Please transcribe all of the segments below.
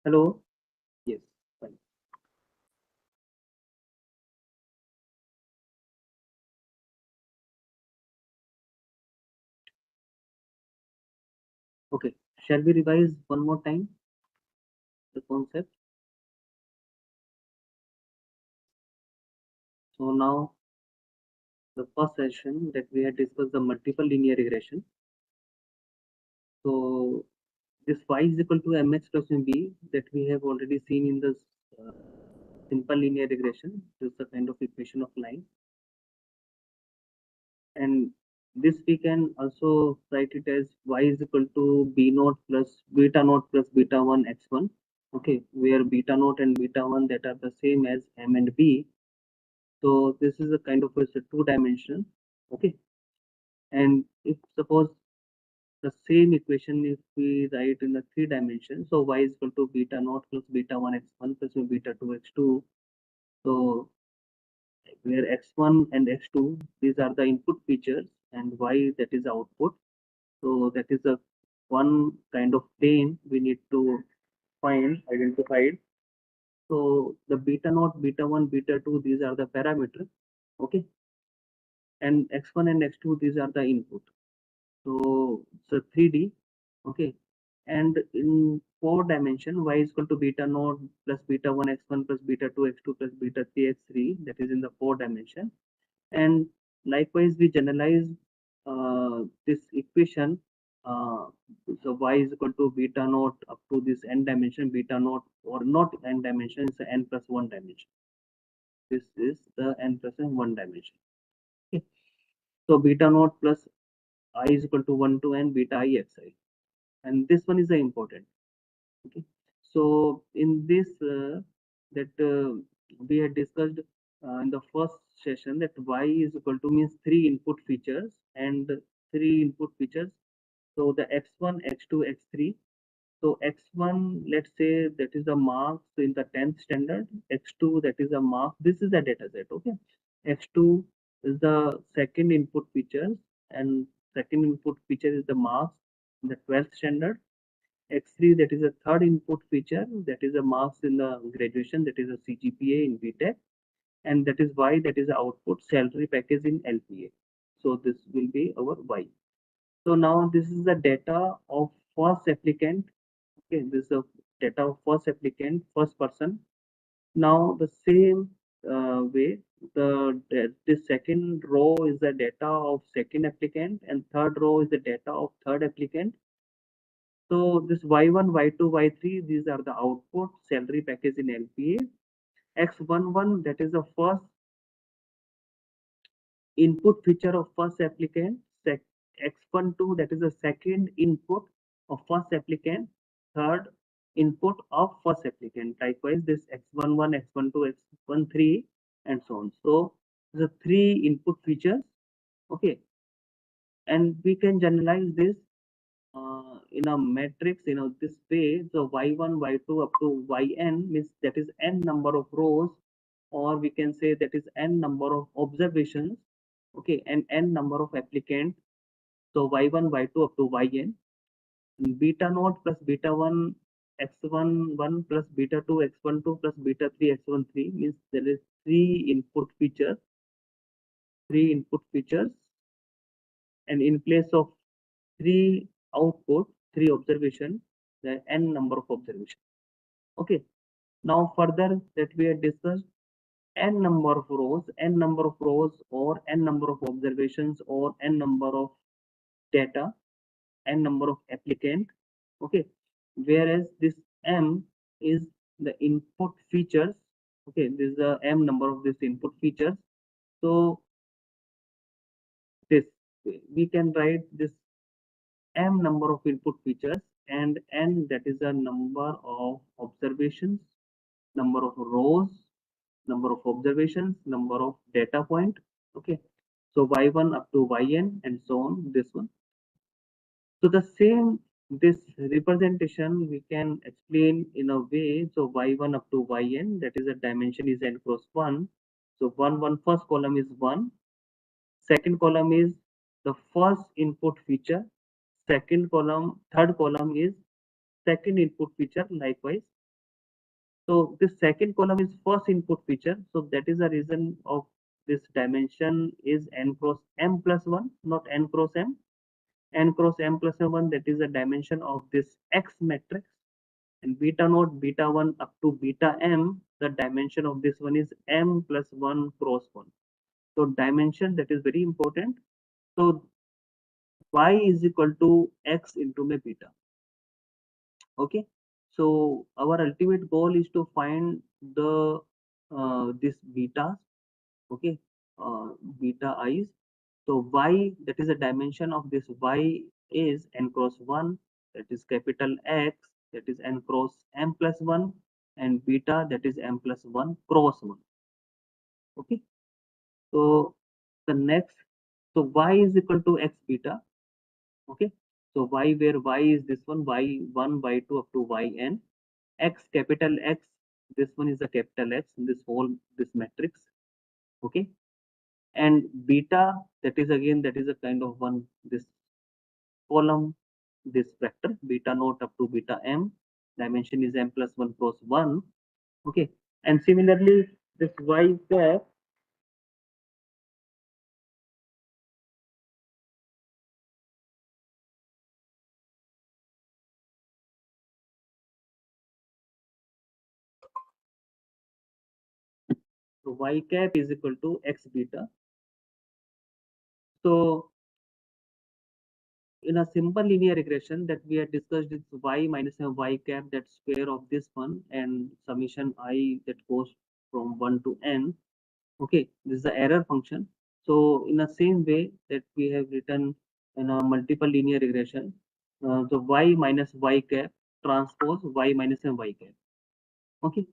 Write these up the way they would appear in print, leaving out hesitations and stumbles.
Hello. Yes. Fine. Okay. Shall we revise one more time the concept? So now the first session that we had discussed the multiple linear regression. So this y is equal to mx plus b that we have already seen in this uh, simple linear regression. This is the kind of equation of line, and this we can also write it as y is equal to b naught plus beta naught plus beta 1 x1. Okay, where beta naught and beta 1 that are the same as m and b. So this is a kind of a two-dimensional. Okay, and if suppose the same equation if we write in the three dimensions, so y is equal to beta naught plus beta 1 x1 plus beta 2 x2. So where x1 and x2 these are the input features and y that is output. So that is a one kind of plane we need to find identified. So the beta naught, beta 1, beta 2 these are the parameters. Okay, and x1 and x2 these are the input. So 3D, okay. And in four dimension, y is equal to beta naught plus beta 1 x1 plus beta 2 x2 plus beta 3 x3, that is in the four dimension. And likewise, we generalize this equation. Uh, so y is equal to beta naught up to this n dimension, beta naught or not n dimension is n plus one dimension. This is the n plus one dimension. Okay. So beta naught plus I is equal to 1 to n beta I xi, and this one is the important. Okay, so in this that we had discussed in the first session that y is equal to means three input features and three input features. So the x1, x2, x3. So x1, let's say that is the marks in the 10th standard. X2, that is a mark. This is the data set. Okay, x2 is the second input features, and second input feature is the marks in the 12th standard. X3, that is a third input feature, that is a marks in the graduation, that is a CGPA in BTech, and that is Y, that is output salary package in LPA. So this will be our Y. So now this is the data of first applicant. Okay, this is the data of first applicant, first person. Now the same way, the second row is the data of second applicant, and third row is the data of third applicant. So this Y1, Y2, Y3, these are the output salary package in LPA. X11, that is the first input feature of first applicant. X12, that is the second input of first applicant. Third input of first applicant. Likewise, this X11, X12, X13, and so on. So the three input features. Okay, and we can generalize this in a matrix, this way. So y1, y2 up to yn means that is n number of rows, or we can say that is n number of observations. Okay, and n number of applicants. So y1, y2 up to yn. Beta naught plus beta 1 x11 plus beta 2 x12 plus beta 3 x13 means there is three input features, and in place of three output, three observation, the n number of observation. Okay. Now further that we had discussed n number of rows or n number of observations or n number of data, n number of applicant. Okay. Whereas this m is the input features. Okay, this is the m number of this input features. So this we can write this m number of input features and n that is the number of observations, number of rows, number of observations, number of data point. Okay, so y1 up to yn and so on, this one. So the same, this representation we can explain in a way. So y1 up to yn, that is a dimension is n cross 1. So 1 first column is 1, second column is the first input feature, third column is second input feature likewise, So this second column is first input feature. So that is the reason of this dimension is n cross m plus 1, not n cross m. N cross m plus 1, that is the dimension of this X matrix. And beta naught, beta 1 up to beta m, the dimension of this one is m plus 1 cross 1. So dimension, that is very important. So y is equal to x into my beta. Okay, so our ultimate goal is to find the this betas. Okay, beta i's. So y, that is a dimension of this y, is n cross 1, that is capital X, that is n cross m plus 1, and beta, that is m plus 1 cross 1. Okay, so the next, so y is equal to x beta. Okay, so y, where y is this one, y1, y2 up to yn. X, capital X, this one is a capital X in this whole, this matrix. Okay, and beta, that is again, that is a kind of one, this column, this vector beta naught up to beta m, dimension is m plus 1 cross 1. Okay, and similarly this y cap, so y cap is equal to x beta. So in a simple linear regression that we had discussed, it's y minus y cap, that square of this one, and summation I that goes from 1 to n. Okay, this is the error function. So in the same way that we have written in a multiple linear regression, the y minus y cap transpose y minus y cap. Okay,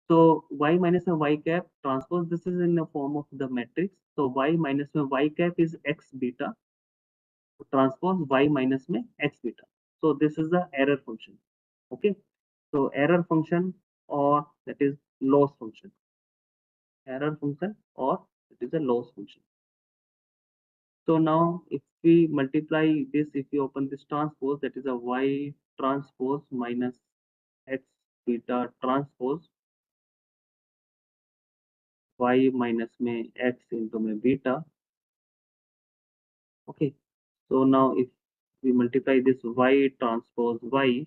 so y minus y cap transpose, this is in the form of the matrix. So y minus y cap is x beta transpose y minus में x beta. So this is the error function. Okay, so error function, or that is loss function. Error function, or it is a loss function. So now if we multiply this, if we open this transpose, that is a y transpose minus x beta transpose y minus में x into में beta. Okay, so now if we multiply this y transpose y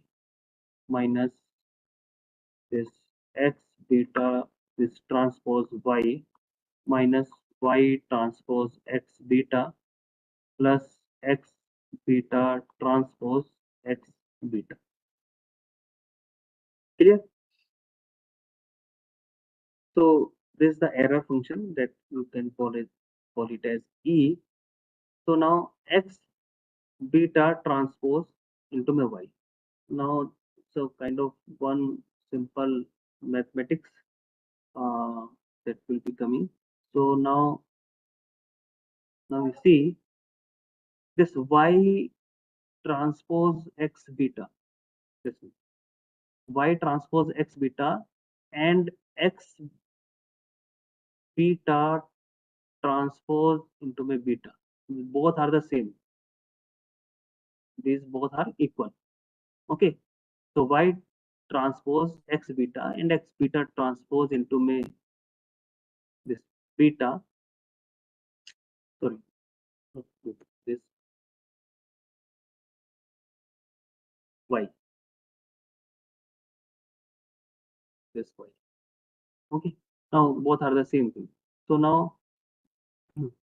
minus this x beta, this transpose y minus y transpose x beta plus x beta transpose x beta. Clear? So this is the error function that you can call it as E. So now x beta transpose into my y. Now so kind of one simple mathematics that will be coming. So now you see this y transpose x beta, this y transpose x beta and x beta transpose into my beta, both are the same, these both are equal. Okay, so y transpose x beta and x beta transpose into my this beta, sorry, this y, this y. Okay, now both are the same thing. So now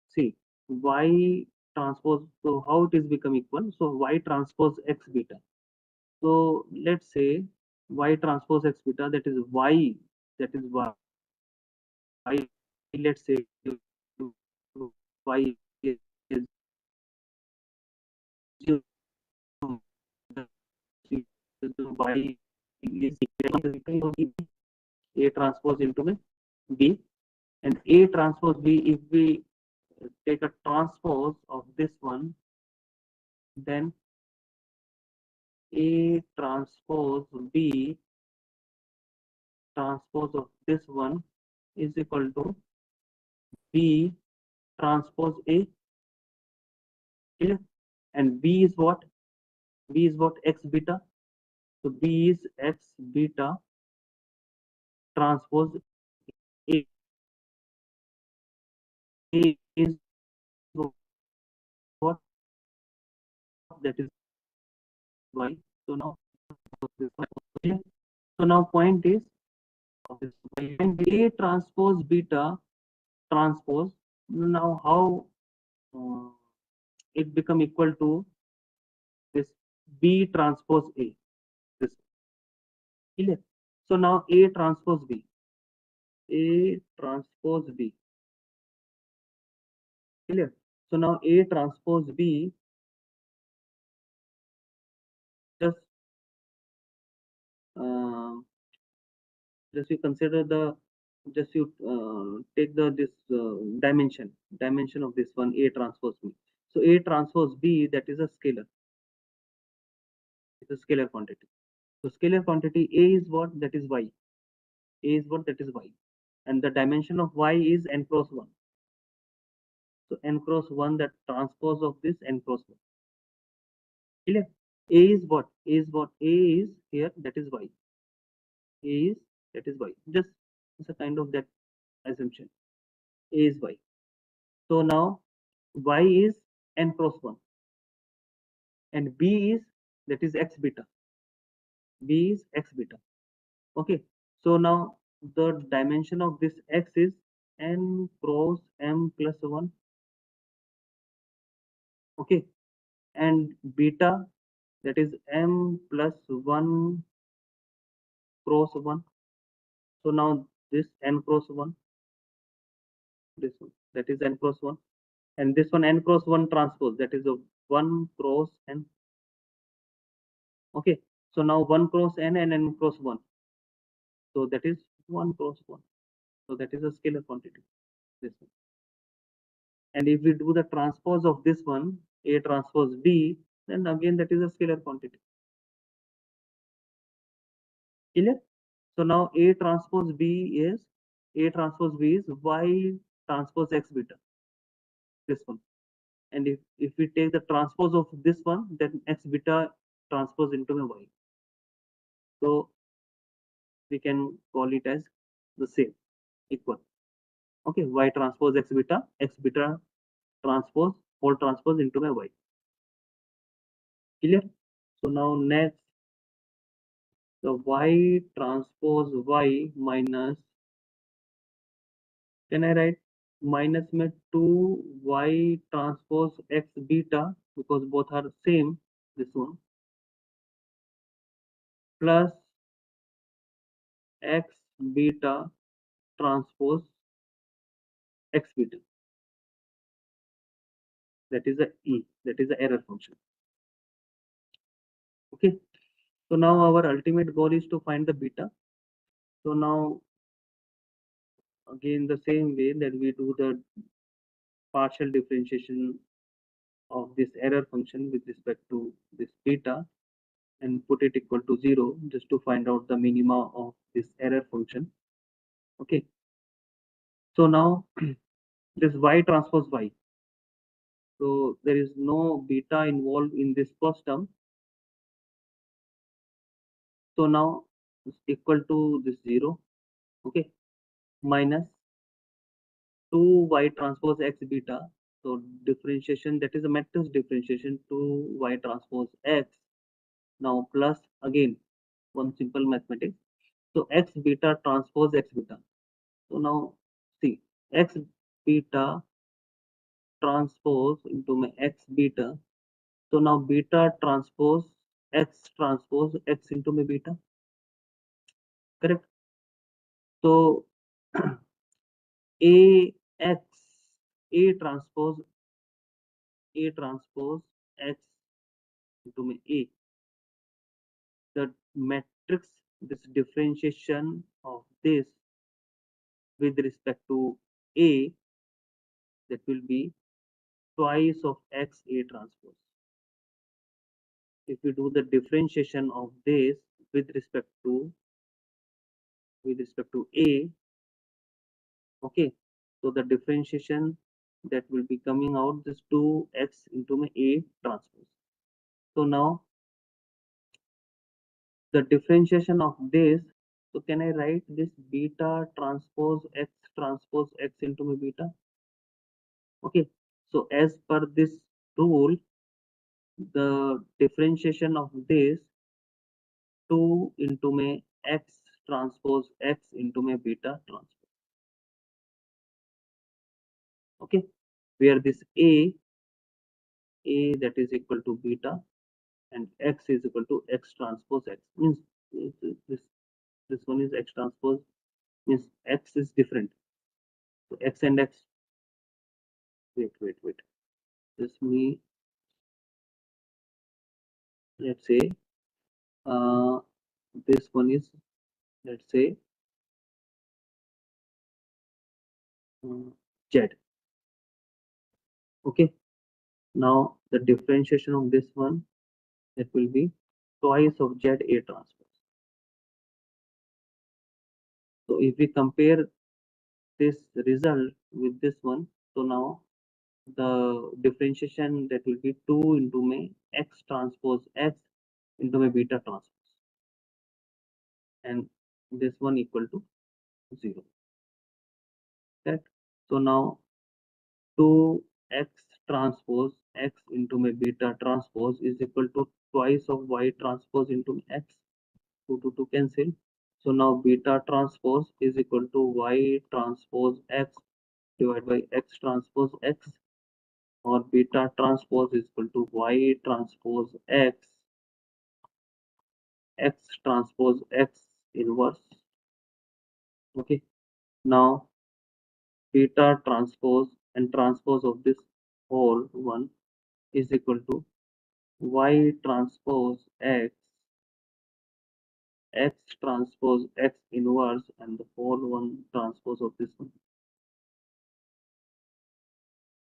see y transpose, so how it is become equal, so y transpose x beta. So let's say y transpose x beta, that is y, that is y, let's say y is y is equal to A transpose into B, and A transpose B, if we take a transpose of this one, then A transpose B transpose of this one is equal to B transpose A. Clear? And B is what? B is what? X beta. So B is X beta transpose A is what, that is Y. So now this one. Okay. So now point is this when A transpose beta transpose, now how uh, it become equal to this B transpose A. This clear. So now A transpose B. A transpose B. Clear. So now A transpose B, just uh, just you consider the, just you take the this dimension of this one A transpose B. So A transpose B, that is a scalar. It's a scalar quantity. So scalar quantity A is what? That is Y. A is what? That is Y. And the dimension of Y is n cross 1. So n cross 1, that transpose of this n cross 1. Clear? A is what? A is what? A is here, that is Y. A is, that is Y. Just it's a kind of that assumption. A is Y. So now Y is n cross 1 and B is, that is x beta. B is x beta. Okay. So now the dimension of this x is n cross m plus 1. Okay. And beta, that is m plus 1 cross 1. So now this n cross 1, this one, that is n cross 1. And this one n cross 1 transpose, that is a 1 cross n. Okay. So now 1 cross n and n cross 1. So that is 1 cross 1. So that is a scalar quantity. This one. And if we do the transpose of this one, A transpose B, then again that is a scalar quantity. Clear? So now A transpose B is, A transpose B is Y transpose X beta. This one. And if we take the transpose of this one, then X beta transpose into a Y. So we can call it as the same, equal. Okay, Y transpose X beta transpose, whole transpose into a Y. Clear? So now next, the Y transpose Y minus, can I write minus में 2Y transpose X beta, because both are same, this one, plus X beta transpose X beta. That is a E, that is the error function. Okay. So now our ultimate goal is to find the beta. So now again the same way that we do the partial differentiation of this error function with respect to this beta and put it equal to 0 just to find out the minima of this error function. Okay. So now this Y transpose Y. So there is no beta involved in this first term. So now it's equal to this 0. Okay. Minus 2Y transpose X beta. So differentiation, that is a matrix differentiation, 2Y transpose X. Now plus again one simple mathematics. So X beta transpose X beta. So now see, X beta transpose into my X beta. So now beta transpose X into my beta. Correct? So A X A transpose X into my A. The matrix, this differentiation of this with respect to A, that will be twice of X A transpose. If we do the differentiation of this with respect to A, okay, so the differentiation that will be coming out this 2x into my A transpose. So now the differentiation of this So can I write this beta transpose X into my beta? Okay. So as per this rule, the differentiation of this 2 into my X transpose X into my beta transpose. Okay. Where this A that is equal to beta and X is equal to X transpose X means this one is X transpose means X is different. So X and X, wait. This me, let's say, uh, this one is, let's say, Z. Okay. Now the differentiation of this one, that will be twice of Z A transpose. So if we compare this result with this one, so now the differentiation that will be 2 into my X transpose X into my beta transpose, and this one equal to 0. Correct. So now 2x transpose X into my beta transpose is equal to twice of Y transpose into X. 2 to 2 cancel. So now beta transpose is equal to Y transpose X divided by X transpose X, or beta transpose is equal to Y transpose X transpose X inverse. Okay. Now beta transpose and transpose of this whole one is equal to Y transpose X transpose X inverse, and the whole one transpose of this one.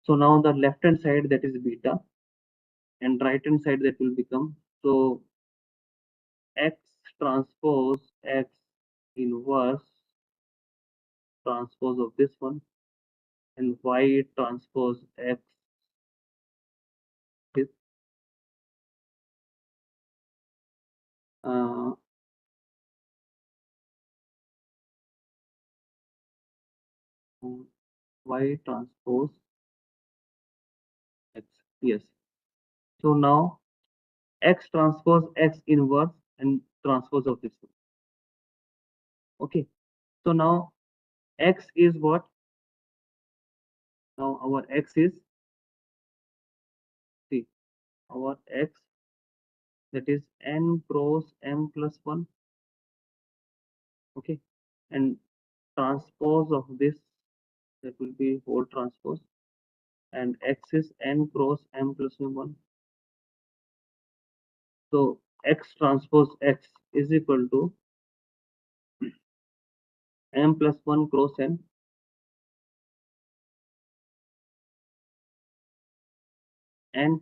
So now the left hand side, that is beta, and right hand side, that will become, so X transpose X inverse transpose of this one, and Y transpose X is uh, Y transpose X. Yes. So now X transpose X inverse and transpose of this one. Okay. So now X is what? Now our X is, see, our X, that is N cross M plus 1. Okay. And transpose of this, that will be whole transpose, and X is N cross M plus 1. So X transpose X is equal to M plus 1 cross N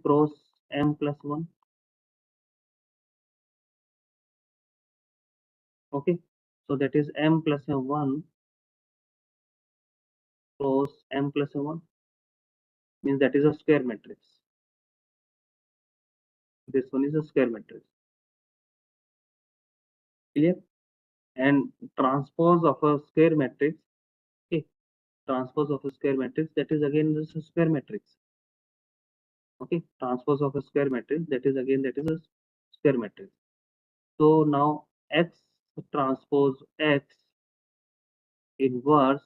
cross M plus 1. Okay. So that is M plus 1 cross M plus 1, means that is a square matrix. This one is a square matrix. Clear? And transpose of a square matrix, okay, transpose of a square matrix, that is again this a square matrix. Okay, transpose of a square matrix, that is again, that is a square matrix. So now X transpose X inverse,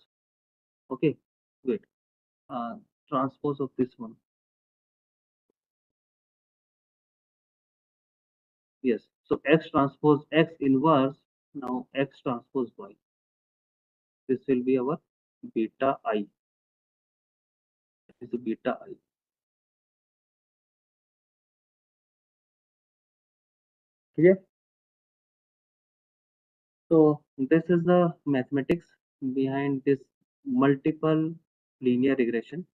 okay, wait, uh, transpose of this one, yes. So X transpose X inverse, now X transpose Y, this will be our beta I. That is beta I. Clear? So this is the mathematics behind this multiple linear regression.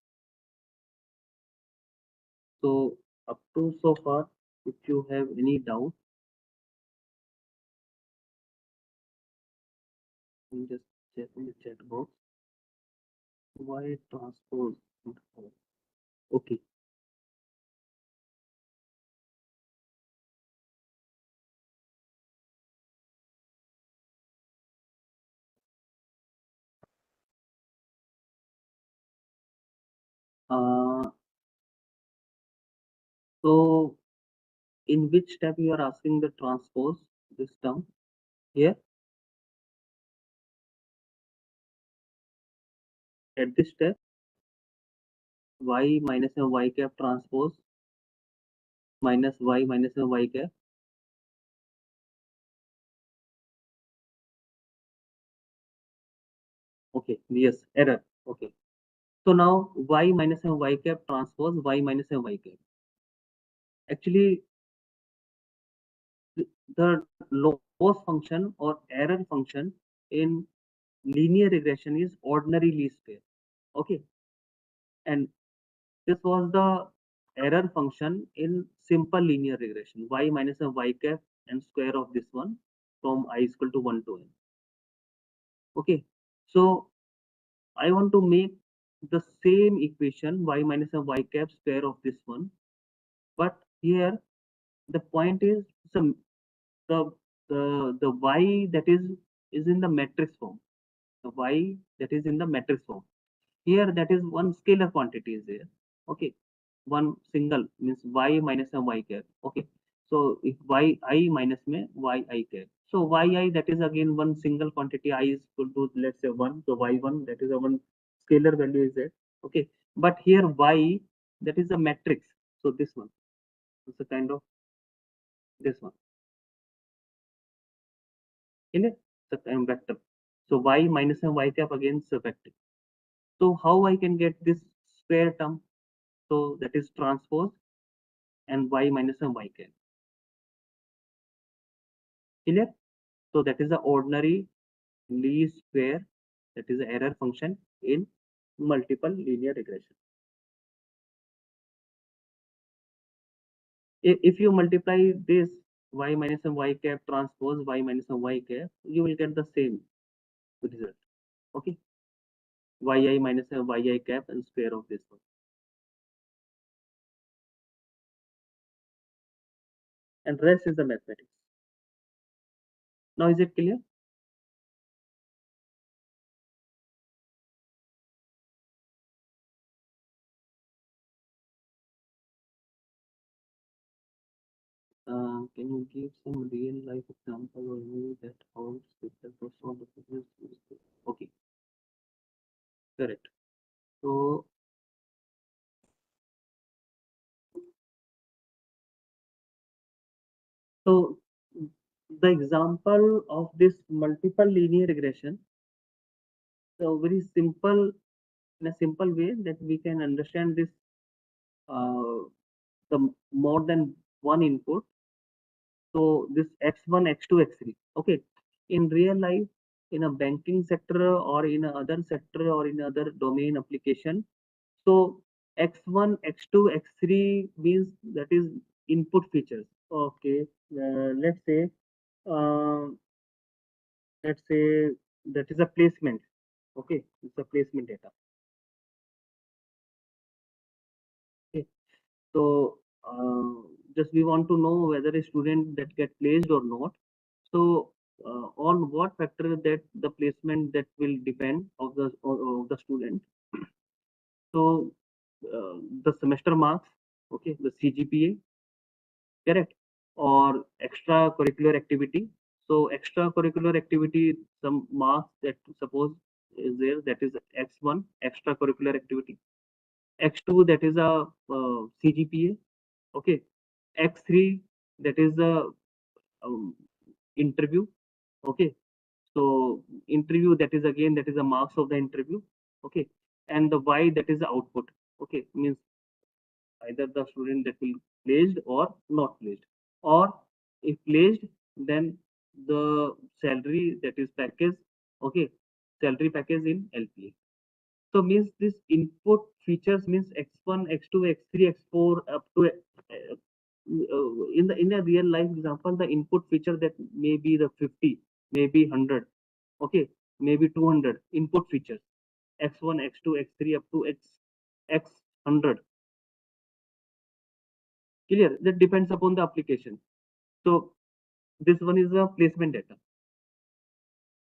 So up to so far, if you have any doubt, you can just check in the chat box. Why transpose? Okay. Uh, so in which step you are asking the transpose this term here? At this step, y minus a y cap transpose minus y minus a y cap. Okay, yes, error. Okay. So now y minus a y cap transpose y minus a y cap. Actually, the loss function or error function in linear regression is ordinary least square. Okay, and this was the error function in simple linear regression. Y minus a y cap and square of this one from I is equal to 1 to n. Okay, so I want to make the same equation y minus a y cap square of this one, but here the point is some the the y that is in the matrix form. The y that is in the matrix form. Here that is one scalar quantity is there. Okay, one single means y minus a y cap. Okay, so if y I minus में y I cap. So y I that is again one single quantity I is equal to let's say one. So y1 that is a one scalar value is there. Okay, but here y that is a matrix. So this one is a kind of this one in it. It's a vector. So y minus a y cap against a vector. So how I can get this square term? So that is transpose and y minus a y cap. Clear? So that is the ordinary least square, that is the error function in multiple linear regression. If you multiply this y minus a y cap transpose y minus a y cap, you will get the same result. Okay, yi minus a yi cap and square of this one. And rest is the mathematics. Now is it clear? Can you give some real life example or movie that how special for solve the business? Okay, correct. So So the example of this multiple linear regression, so very simple in a simple way that we can understand this uh, the more than one input. So this x1, x2, x3. Okay, in real life, in a banking sector or in a other sector or in other domain application, so x1, x2, x3 means that is input features. Okay, let's say. Uh, let's say that is a placement. Okay, it's a placement data. Okay, so just we want to know whether a student that get placed or not. So on what factor that the placement that will depend of the student. So the semester marks, okay, the CGPA, correct, or extracurricular activity. So extracurricular activity, some marks that suppose is there, that is x1 extracurricular activity, x2 that is a CGPA, okay, x3 that is the um, interview, okay, so interview that is again that is the marks of the interview, okay, and the y that is the output, okay, means either the student that will placed or not placed, or if placed then the salary that is package, okay, salary package in LPA. So means this input features means x1, x2, x3, x4 up to in a real life example, the input feature that may be the 50, maybe 100, okay, maybe 200 input features, x1, x2, x3 up to x 100. Clear? That depends upon the application. So this one is a placement data,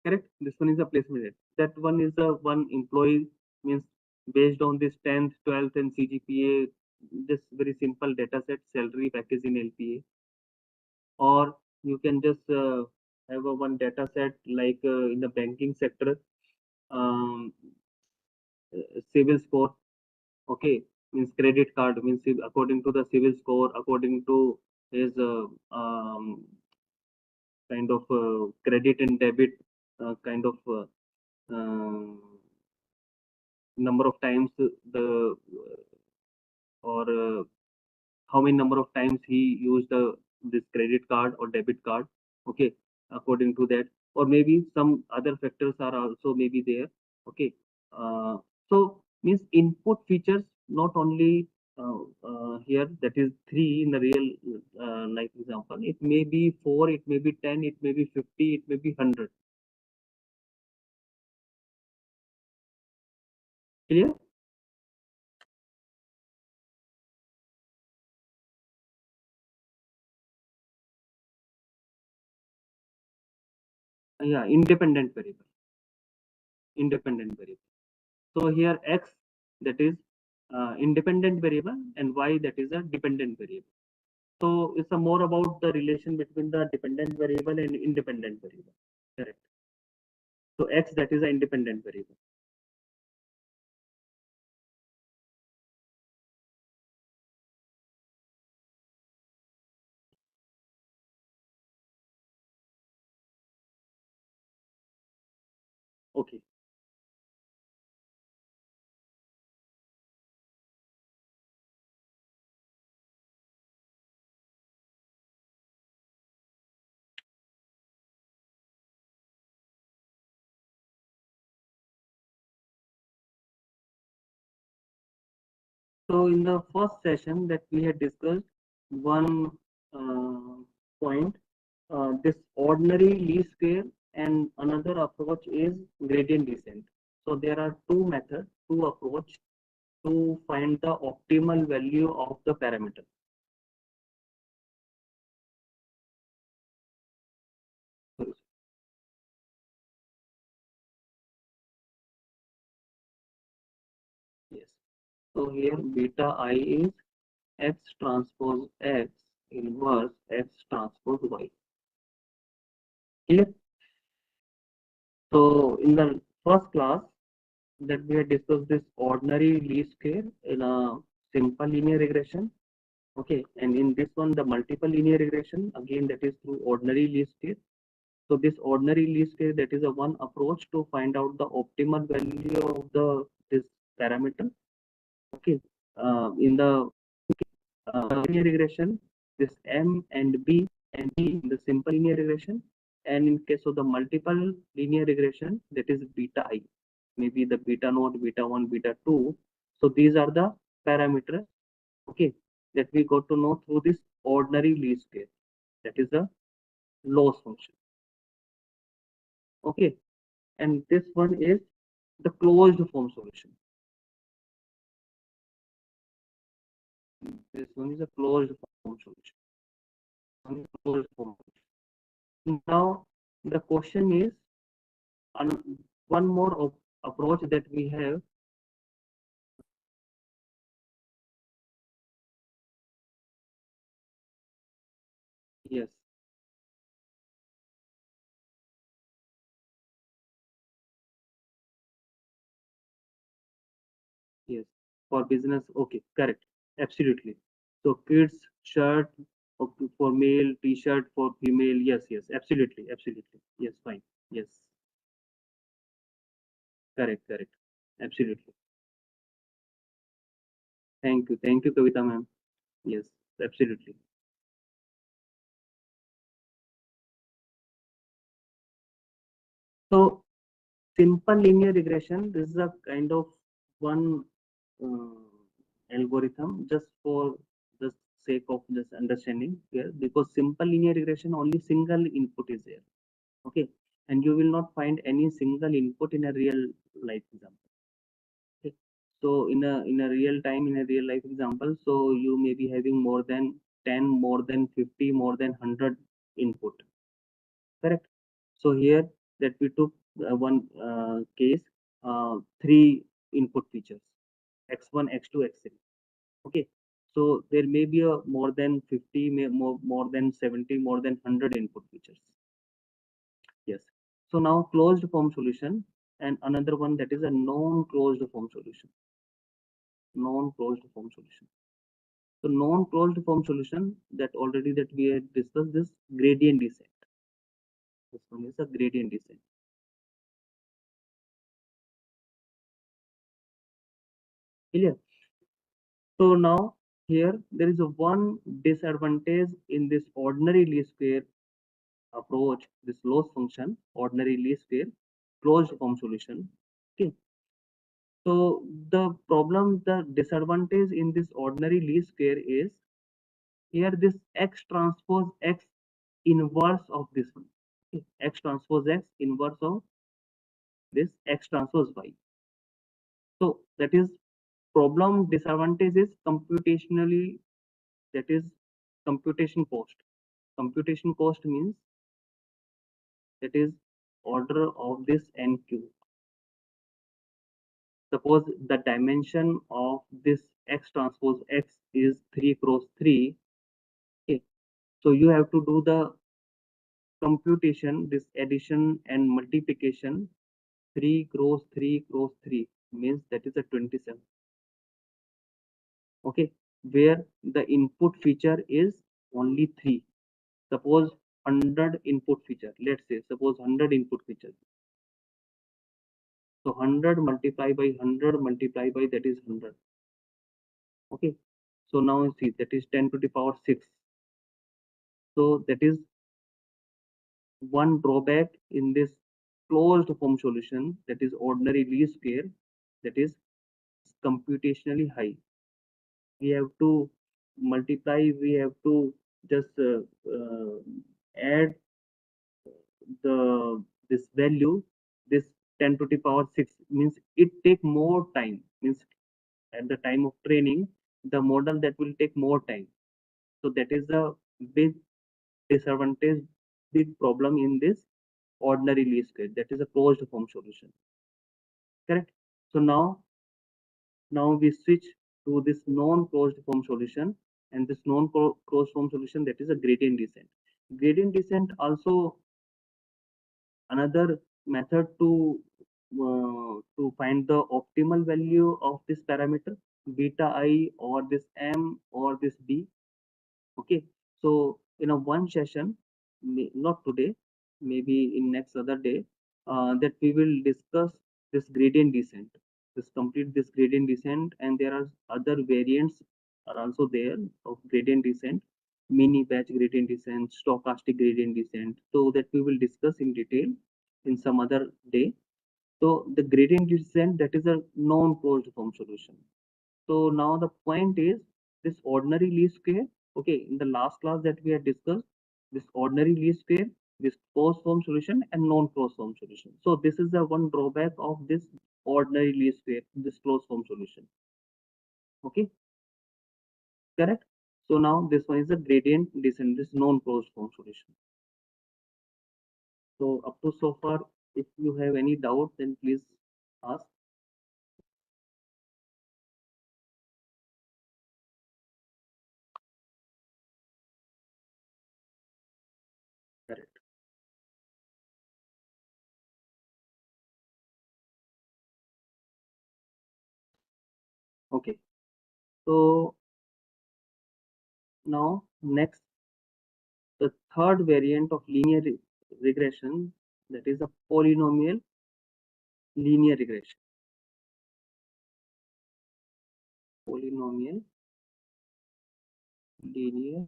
correct? This one is a placement data. That one is a one employee means based on this 10th, 12th, and CGPA, just very simple data set, salary package in LPA, or you can just have a one data set like in the banking sector, um, civil score, okay, means credit card means according to the civil score, according to his kind of credit and debit kind of um number of times the or how many number of times he used this credit card or debit card, okay, according to that, or maybe some other factors are also maybe there, okay. uh, so means input features not only here, that is three in the real life example, it may be four, it may be 10, it may be 50, it may be 100. Clear? Yeah, independent variable. So here x, that is independent variable, and y, that is a dependent variable. So it's a more about the relation between the dependent variable and independent variable. Correct. So x, that is an independent variable. Okay. So in the first session that we had discussed, one uh, point, this ordinary least square, and another approach is gradient descent. So there are two methods, two approach to find the optimal value of the parameter. Yes. So here beta I is X transpose X inverse X transpose Y. Clear? So in the first class that we had discussed this ordinary least square in a simple linear regression. Okay, and in this one the multiple linear regression, again that is through ordinary least square. So this ordinary least square, that is a one approach to find out the optimal value of the this parameter. Okay, in the linear regression, this M and B and B in the simple linear regression, and in case of the multiple linear regression, that is beta I, maybe the beta naught, beta 1, beta 2. So these are the parameters, okay, that we got to know through this ordinary least square, that is the loss function, okay, and this one is the closed form solution. This one is a closed form solution. Closed form. Now the question is, one more approach that we have. Yes, yes, for business, okay, correct, absolutely. So kids shirt, okay, for male, t-shirt for female, yes, yes, absolutely, absolutely, yes, fine, yes, correct, correct, absolutely. Thank you, Kavita ma'am. Yes, absolutely. So simple linear regression, this is a kind of one algorithm just for the sake of just understanding here, because simple linear regression only single input is there, okay, and you will not find any single input in a real life example, okay. So in a real time, in a real life example, so you may be having more than 10, more than 50, more than 100 input, correct. So here that we took one case, three input features. x1, x2, x3. Okay, so there may be a more than 50, more than 70, more than 100 input features. Yes. So now closed form solution, and another one, that is a non-closed form solution. Non-closed form solution. So non-closed form solution, that already that we had discussed, this gradient descent. This one is a gradient descent. Clear? So now here there is a one disadvantage in this ordinary least square approach, this loss function, ordinary least square closed form solution. Okay. So the problem, the disadvantage in this ordinary least square is here this x transpose x inverse of this one. Okay. X transpose x inverse of this x transpose y. So that is problem, disadvantage is computationally, that is computation cost. Computation cost means that is order of this NQ. Suppose the dimension of this x transpose x is 3 cross 3. Okay. So you have to do the computation, this addition and multiplication. 3 cross 3 cross 3 means that is a 27. Okay, where the input feature is only 3. Suppose 100 input feature, let's say suppose 100 input features. So 100 multiplied by 100 multiplied by, that is 100. Okay, so now you see that is 10 to the power 6. So that is one drawback in this closed form solution, that is ordinary least square, that is computationally high. We have to multiply, we have to just add the this value, this 10 to the power 6, means it take more time, means at the time of training the model that will take more time. So that is a big disadvantage, big problem in this ordinary least square, that is a closed form solution. Correct? So now we switch to this non-closed form solution, and this non-closed form solution, that is a gradient descent. Gradient descent also another method to find the optimal value of this parameter beta I or this m or this b. Okay, so in a one session, not today, maybe in next other day, that we will discuss this gradient descent, this complete this gradient descent, and there are other variants are also there of gradient descent, mini batch gradient descent, stochastic gradient descent, so that we will discuss in detail in some other day. So the gradient descent, that is a non-closed form solution. So now the point is this ordinary least square. Okay, in the last class that we had discussed, this ordinary least square, this closed form solution and non-closed form solution. So this is the one drawback of this ordinary least square, this closed form solution. Okay, correct. So now this one is a gradient descent, this non-closed form solution. So up to so far, if you have any doubt, then please ask. Correct. Okay. So now next, the third variant of linear regression, that is a polynomial linear regression. Polynomial linear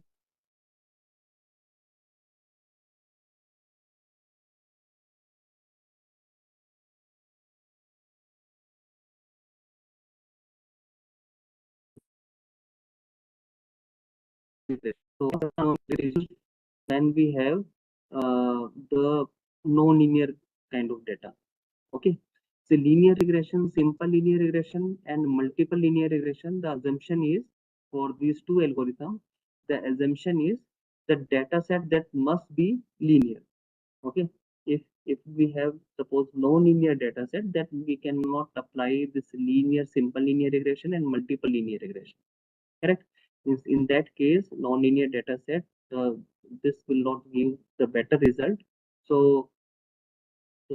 regression. So when we have the non-linear kind of data. Okay. So linear regression, simple linear regression and multiple linear regression, the assumption is for these two algorithms, the assumption is the data set that must be linear. Okay. If If we have suppose non-linear data set, that we cannot apply this linear, simple linear regression and multiple linear regression. Correct? Means in that case, non-linear data set, this will not give the better result. So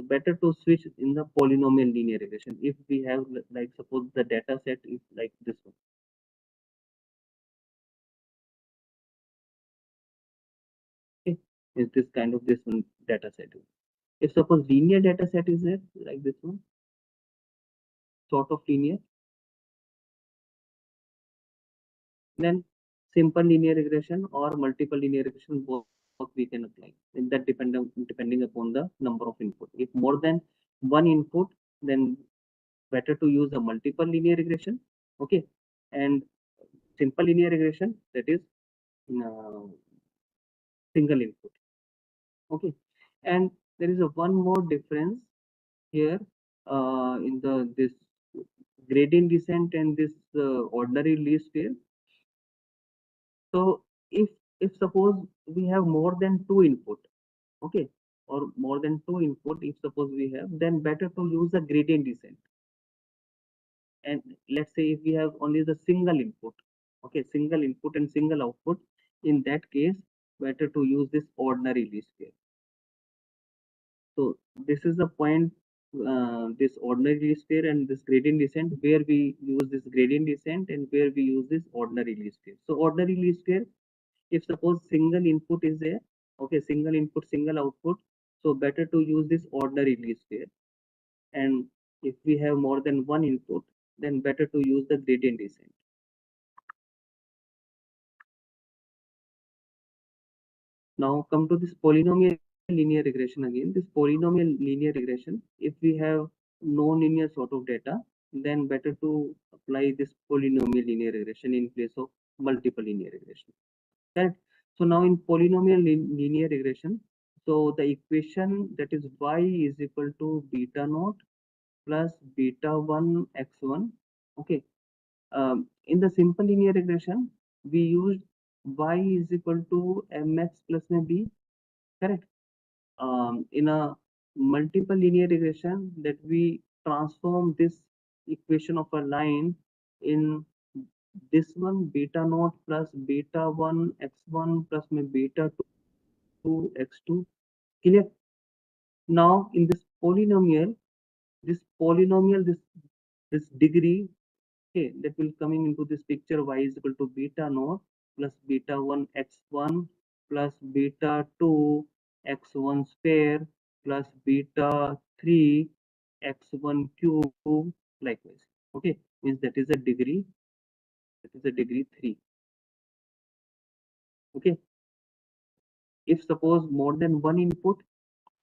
better to switch in the polynomial linear regression. If we have like suppose the data set is like this one. Okay, is this kind of this one data set. If suppose linear data set is there like this one, sort of linear, then simple linear regression or multiple linear regression both we can apply. And that depending upon the number of input. If more than one input, then better to use a multiple linear regression. Okay, and simple linear regression, that is uh, single input. Okay, and there is a one more difference here in the this gradient descent and this ordinary least square. So if suppose we have more than two input, okay, or more than two input, if suppose we have, then better to use a gradient descent. And let's say if we have only the single input, okay, single input and single output, in that case, better to use this ordinary least square. So this is the point, this ordinary least square and this gradient descent, where we use this gradient descent and where we use this ordinary least square. So ordinary least square, if suppose single input is there, okay, single input, single output, so better to use this ordinary least square. And if we have more than one input, then better to use the gradient descent. Now come to this polynomial linear regression again. This polynomial linear regression, if we have non-linear sort of data, then better to apply this polynomial linear regression in place of multiple linear regression. Correct? So now in polynomial linear regression, so the equation, that is y is equal to beta naught plus beta 1 x1. Okay. In the simple linear regression, we used y is equal to mx plus b. Correct? In a multiple linear regression, that we transform this equation of a line in this one, beta naught plus beta 1 x1 plus my beta 2 x2. Clear? Now in this degree, okay, that will coming into this picture, y is equal to beta naught plus beta 1 x1 plus beta 2 x1 square plus beta 3 x1 cube, likewise. Okay, means that is a degree, 3. Okay, if suppose more than one input,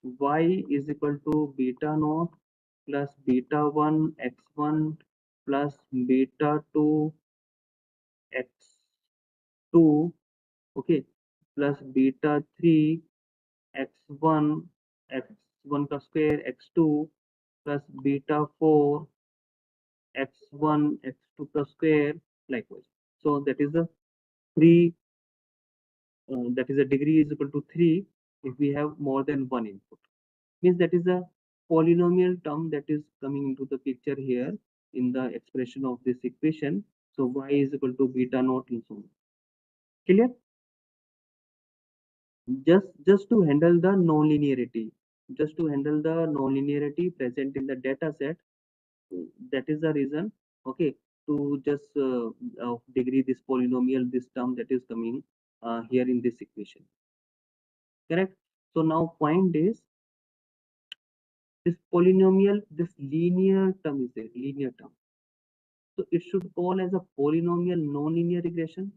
y is equal to beta naught plus beta 1 x1 plus beta 2 x2, okay, plus beta 3 x1 x1 ka square x2 plus beta 4 x1 x2 ka square, likewise. So that is a 3, that is a degree is equal to 3 if we have more than one input. Means that is a polynomial term that is coming into the picture here in the expression of this equation. So y is equal to beta naught and so on. Clear? Just to handle the non-linearity, just to handle the non-linearity present in the data set, that is the reason, okay, to just degree this polynomial, this term that is coming here in this equation. Correct? So now point is, this polynomial, this linear term is there, linear term. So it should call as a polynomial non-linear regression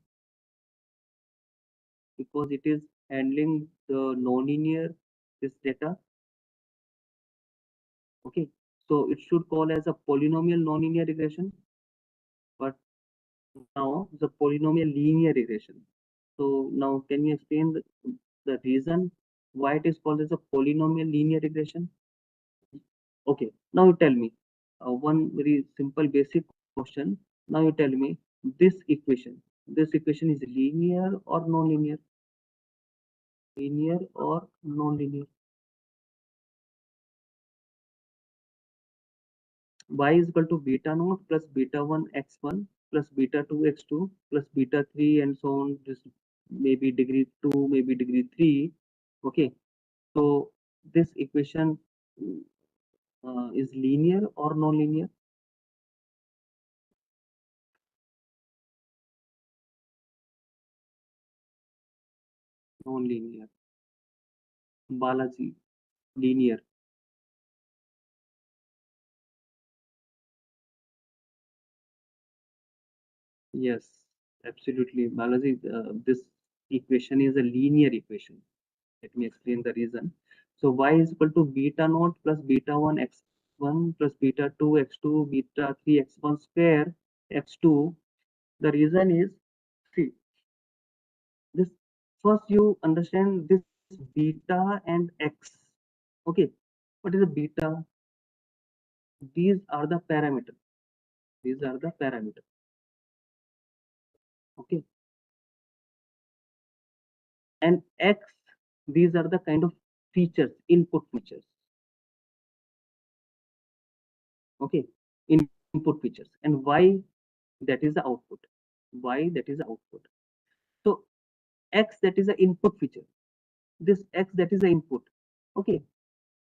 because it is handling the non-linear this data. Okay, so it should call as a polynomial non-linear regression, but now the polynomial linear regression. So now can you explain the reason why it is called as a polynomial linear regression? Okay, now you tell me one very simple basic question. Now you tell me this equation is linear or non-linear? Linear or non-linear? y is equal to beta naught plus beta 1 x1 plus beta 2 x2 plus beta 3 and so on. This maybe degree 2, maybe degree 3. Okay, so this equation is linear or non-linear? Non-linear. Balaji, linear. Yes, absolutely. Balaji, this equation is a linear equation. Let me explain the reason. So y is equal to beta naught plus beta 1 x1 plus beta 2 x2 beta 3 x1 square x2. The reason is, see, this first you understand this beta and x. Okay, what is a beta? These are the parameters. These are the parameters. Okay, and x, these are the kind of features, input features. Okay, input features, and y, that is the output. Y, that is the output. So x, that is the input feature. This x, that is the input. Okay,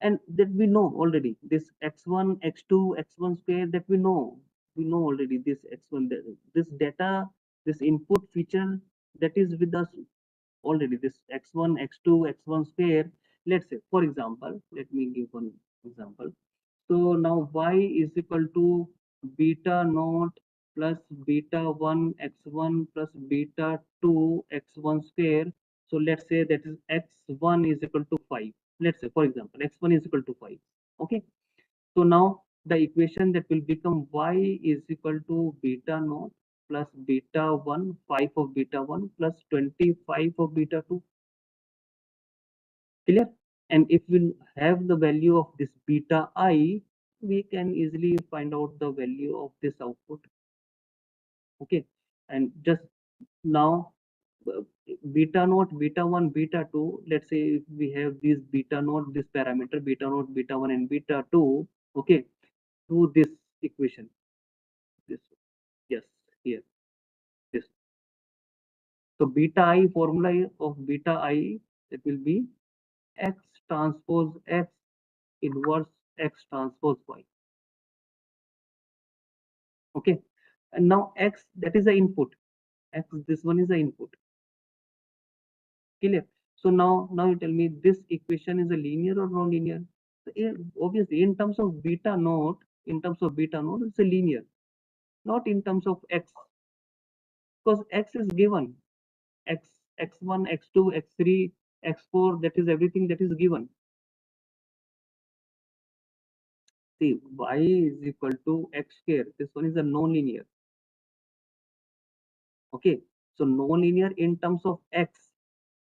and that we know already. This x1 x2 x1 square, that we know already. This x1, this data, this input feature, that is with us already. This x1 x2 x1 square, let's say, for example, let me give one example. So now y is equal to beta naught plus beta 1 x1 plus beta 2 x1 square. So let's say that is x1 is equal to 5. Let's say, for example, x1 is equal to 5. Okay. So now the equation that will become y is equal to beta naught plus beta 1, 5 of beta 1 plus 25 of beta 2. Clear? And if we have the value of this beta I, we can easily find out the value of this output. Okay, and just now uh, beta naught, beta 1, beta 2, let's say if we have this beta naught, this parameter beta naught, beta 1 and beta 2. Okay, to this equation, this, yes, here, this. So beta I, formula of beta I, it will be x transpose x inverse x transpose y. Okay, and now x, that is the input. X, this one is the input. Clear? So now you tell me, this equation is a linear or non-linear? So, obviously in terms of beta naught, it's a linear, not in terms of x, because x is given. X, x1 x2 x3 x4, that is everything that is given. See, y is equal to x square. This one is a non-linear. Okay, so non-linear in terms of x,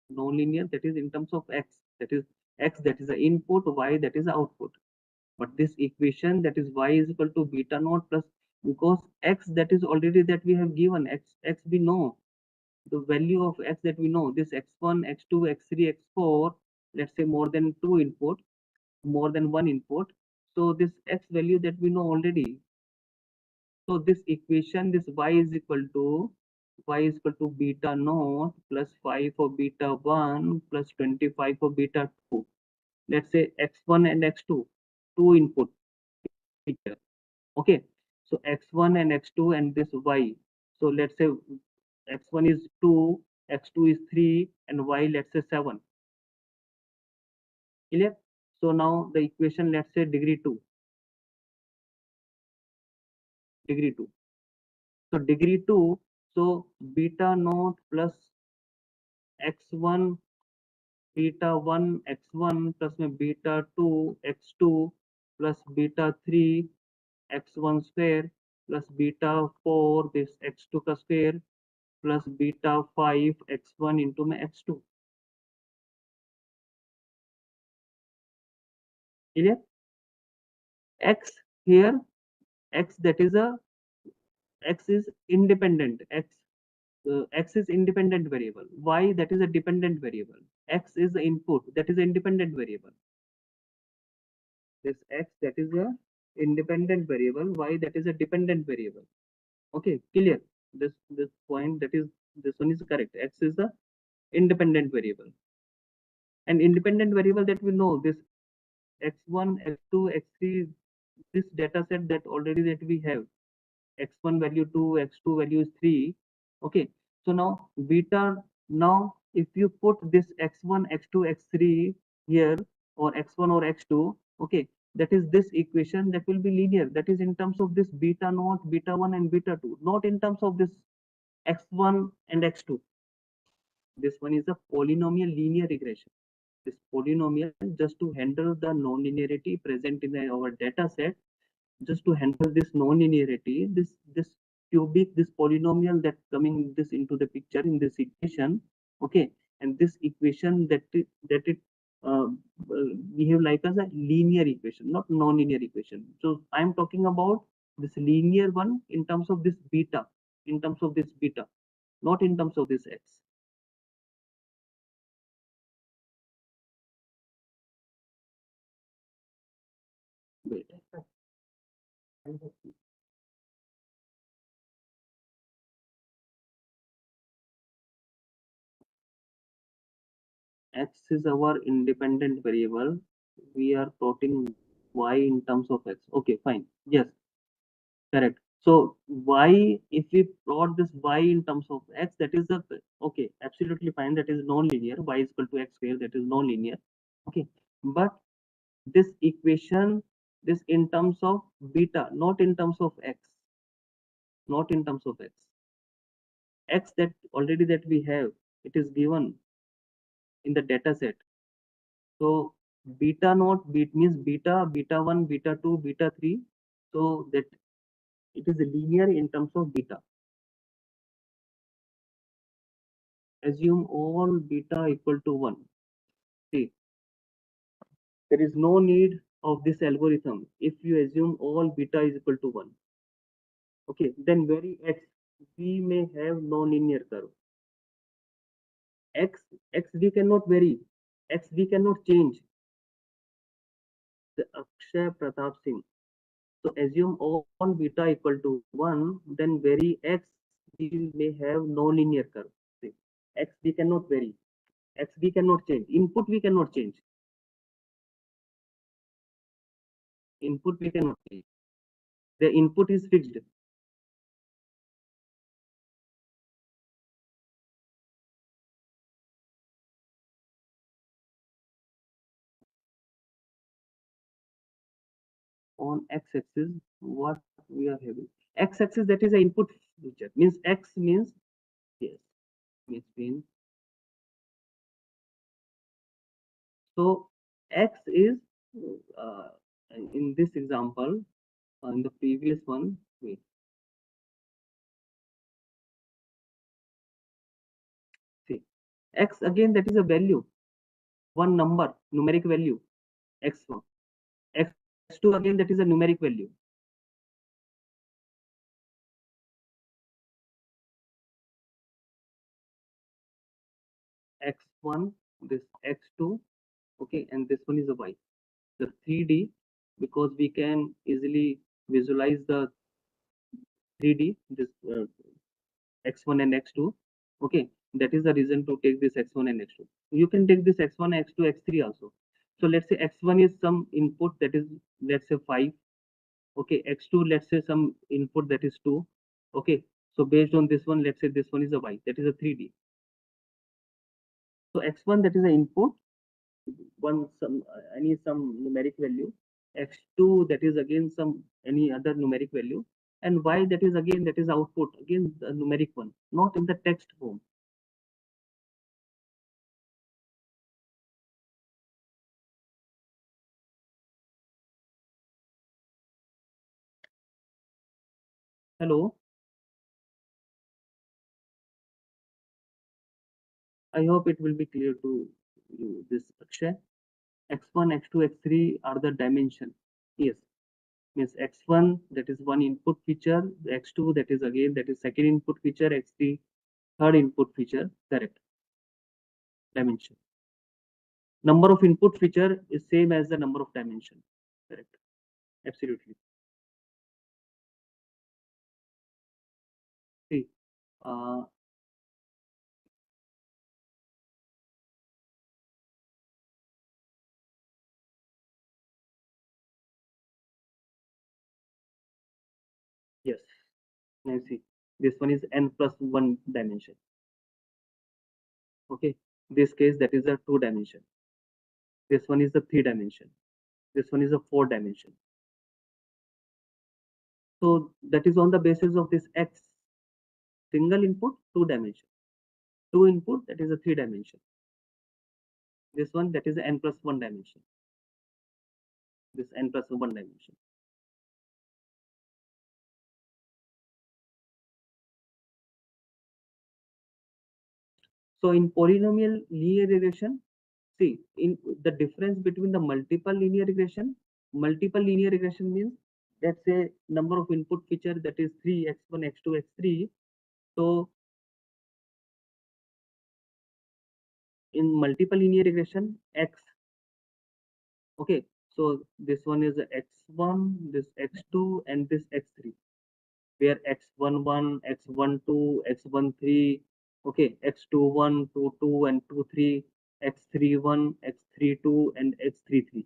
non-linear, that is in terms of x, that is x, that is the input, y, that is the output. But this equation, that is y is equal to beta naught plus, because x, that is already that we have given, x we know the value of x, that we know, this x1 x2 x3 x4, let's say more than two input, more than one input. So this x value that we know already. So this equation, this y is equal to beta naught plus 5 for beta 1 plus 25 for beta 2. Let's say x1 and x2, two input feature. Okay, so x1 and x2 and this y. So let's say x1 is 2, x2 is 3, and y, let's say 7. Clear? So now the equation, let's say degree 2, degree 2. So degree 2, so beta naught plus x1 beta 1 x1 plus में beta 2 x2 plus beta 3 x1 square plus beta 4 this x2 का square plus beta 5 x1 into my x2. Clear? X here, x, that is a, x is independent, x is independent variable, y, that is a dependent variable, x is the input, that is an independent variable. This x, that is a independent variable, y that is a dependent variable. Okay, clear. This point, that is, this one is correct. X is the independent variable. And independent variable that we know, this x1, x2, x3, this data set that already that we have, x1 value 2, x2 value is 3. Okay, so now beta, now if you put this x1, x2, x3 here, or x1 or x2, okay, that is this equation that will be linear. That is in terms of this beta naught, beta 1 and beta 2, not in terms of this x1 and x2. This one is a polynomial linear regression. This polynomial, just to handle the non-linearity present in our data set, just to handle this non-linearity, this cubic, this polynomial that coming this into the picture in this equation, okay, and this equation that it uh, behave like as a linear equation, not non-linear equation. So I am talking about this linear one in terms of this beta, in terms of this beta, not in terms of this x. Wait. X is our independent variable. We are plotting y in terms of x. Okay, fine. Yes, correct. So y, if we plot this y in terms of x, that is the, okay, absolutely fine. That is non-linear. Y is equal to x square. That is non-linear. Okay, but this equation, this in terms of beta, not in terms of x, not in terms of x. X that already that we have, it is given in the data set. So beta naught means beta, beta 1, beta 2, beta 3. So that it is linear in terms of beta. Assume all beta equal to 1. See, there is no need of this algorithm if you assume all beta is equal to 1. Okay, then vary x. We may have non-linear curve. X we cannot vary. X we cannot change. The Akshay Pratap Singh. So assume all beta equal to 1, then vary x, we may have non-linear curve. See, x we cannot vary, x we cannot change, input we cannot change, input we cannot change. The input is fixed. On x-axis, what we are having? X-axis, that is the input feature. Means x means, yes, means. So x is, uh, in this example, in the previous one, wait, see, x again, that is a value, one number, numeric value, x1. X2 again, that is a numeric value. X1, this x2, okay, and this one is a y. The 3D, because we can easily visualize the 3D, this x1 and x2, okay, that is the reason to take this x1 and x2. You can take this x1, x2, x3 also. So let's say x1 is some input, that is, let's say 5, okay, x2, let's say some input, that is 2, okay. So based on this one, let's say this one is a y, that is a 3D. So x1, that is the input, one some any some numeric value, x2, that is again some any other numeric value, and y, that is again, that is output, again the numeric one, not in the text form. Hello, I hope it will be clear to you, this Akshay. X1, x2, x3 are the dimension. Yes, means x1, that is one input feature, x2, that is again, that is second input feature, x3 third input feature, correct, dimension. Number of input feature is same as the number of dimension, correct, absolutely. Uh, yes. Now see, this one is n plus one dimension. Okay. This case that is a two dimension. This one is a three dimension. This one is a four dimension. So that is on the basis of this x, single input, two dimension. Two input, that is a three dimension. This one, that is n plus one dimension. This n plus one dimension. So in polynomial linear regression, see, in the difference between the multiple linear regression means, let's say, number of input feature, that is 3, x1, x2, x3. So in multiple linear regression, x, okay, so this one is x1, this x2, and this x3, where x11, x12, x13, okay, x21, 22, and 23, x31, x32, and x33.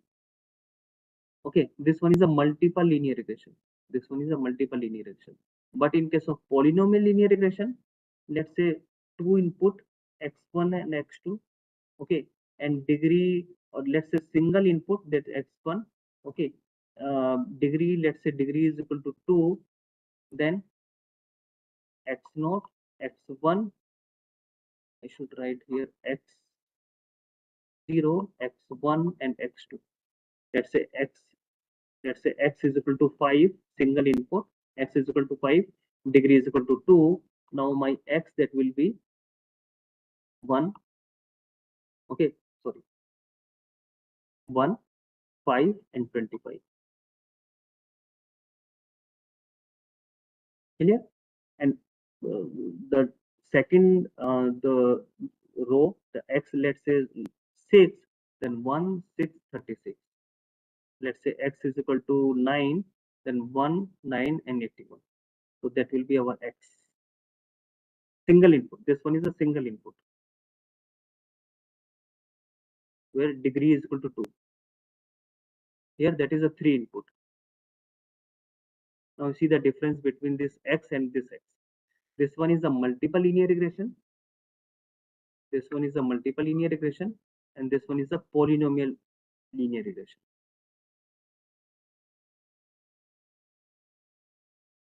Okay, this one is a multiple linear regression. This one is a multiple linear regression. But in case of polynomial linear regression, let's say two input x1 and x2, okay, and degree, or let's say single input, that x1, okay, degree, let's say degree is equal to 2, then x naught, x1, I should write here x0, x1, and x2. Let's say x is equal to 5, single input, x is equal to 5, degree is equal to 2. Now my x, that will be 1, okay, sorry, 1, 5, and 25. Clear? And uh, the second, the row, the x, let's say 6, then 1, 6, 36. Let's say x is equal to 9, then 1, 9, and 81. So that will be our x. Single input. This one is a single input where degree is equal to 2. Here that is a 3 input. Now you see the difference between this x and this x. This one is a multiple linear regression. This one is a multiple linear regression. And this one is a polynomial linear regression.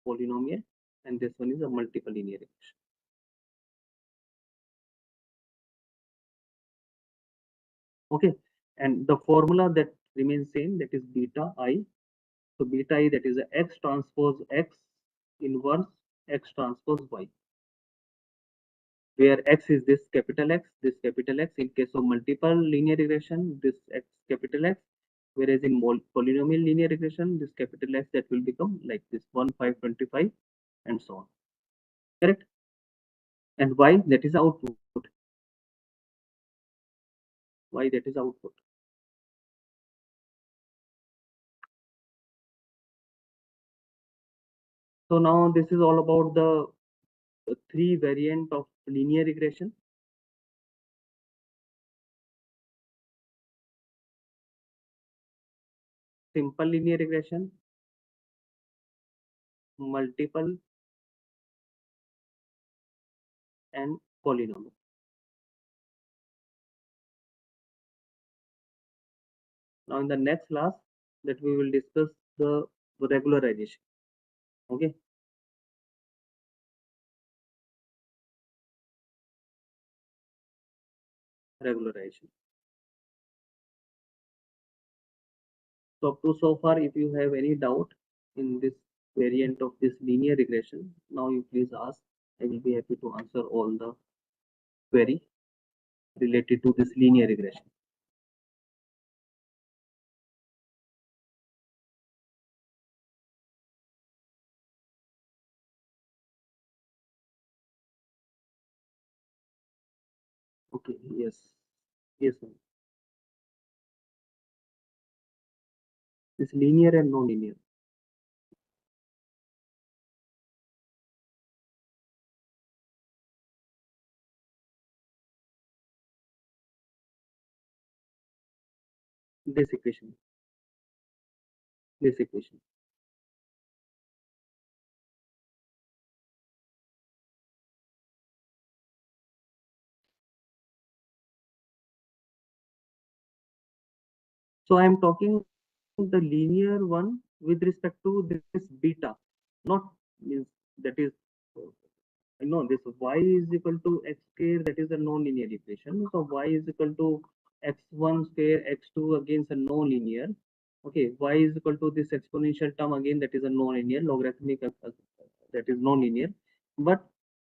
Polynomial. And this one is a multiple linear regression. Okay. And the formula that remains same, that is beta I. So beta I, that is a x transpose x inverse x transpose y, where x is this capital X, this capital X. In case of multiple linear regression, this x capital X, whereas in polynomial linear regression, this capital X, that will become like this 1, 5, 25, and so on. Correct? And y, that is output. Y, that is output. So now this is all about the three variant of linear regression: simple linear regression, multiple, and polynomial. Now in the next class, that we will discuss the regularization. Okay. Regularization. So up to so far, if you have any doubt in this variant of this linear regression, now you please ask. I will be happy to answer all the query related to this linear regression. Okay, yes, yes, ma'am. This linear and non-linear. this equation, this equation. So I am talking the linear one with respect to this beta, not means that is this y is equal to x square, that is a non-linear equation. So y is equal to x1 square x2 against a non-linear. Okay, y is equal to this exponential term again, that is a non-linear logarithmic that is non-linear. But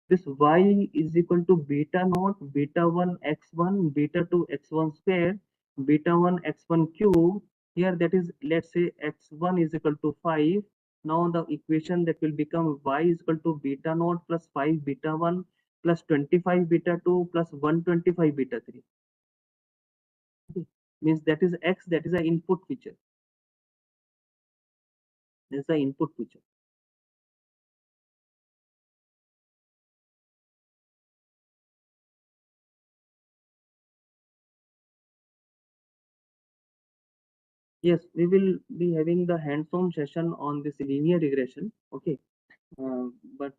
this y is equal to beta naught, beta 1 x1, beta 2 x1 square, beta 1 x1 cube. Here that is, let's say x1 is equal to 5. Now the equation that will become y is equal to beta naught plus 5 beta 1 plus 25 beta 2 plus 125 beta 3. Okay. Means that is x, that is an input feature. This is the input feature. Yes, we will be having the hands-on session on this linear regression. Okay. But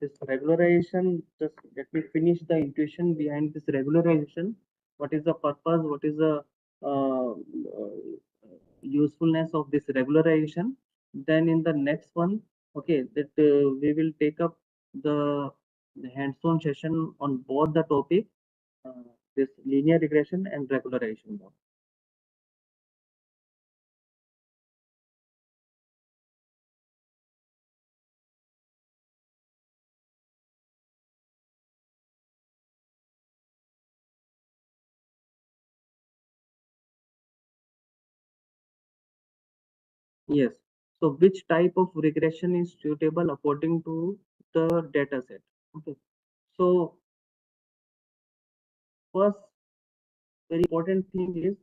this regularization, just let me finish the intuition behind this regularization. What is the purpose? What is the usefulness of this regularization? Then in the next one, okay, that we will take up the hands-on session on both the topic, uh, this linear regression and regularization. Yes. So which type of regression is suitable according to the data set? Okay. So first very important thing is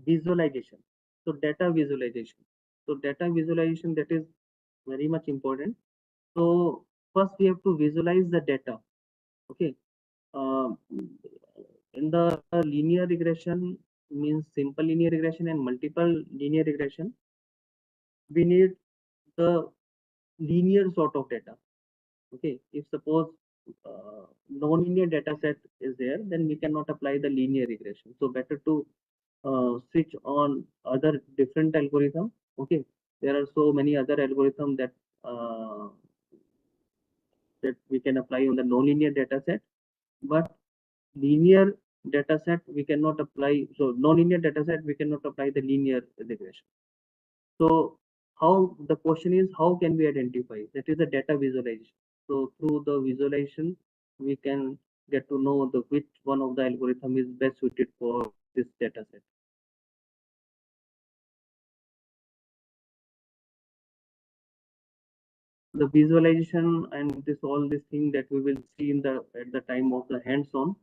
visualization. So data visualization. So data visualization, that is very much important. So first we have to visualize the data. Okay. Um, in the linear regression, means simple linear regression and multiple linear regression, we need the linear sort of data. Okay, if suppose non-linear data set is there, then we cannot apply the linear regression. So better to switch on other different algorithm. Okay, there are so many other algorithm that we can apply on the non-linear data set, but linear data set we cannot apply. So non-linear data set we cannot apply the linear regression. So how the question is, how can we identify? That is the data visualization. So through the visualization, we can get to know the which one of the algorithm is best suited for this data set. The visualization and this all this thing that we will see in the at the time of the hands-on.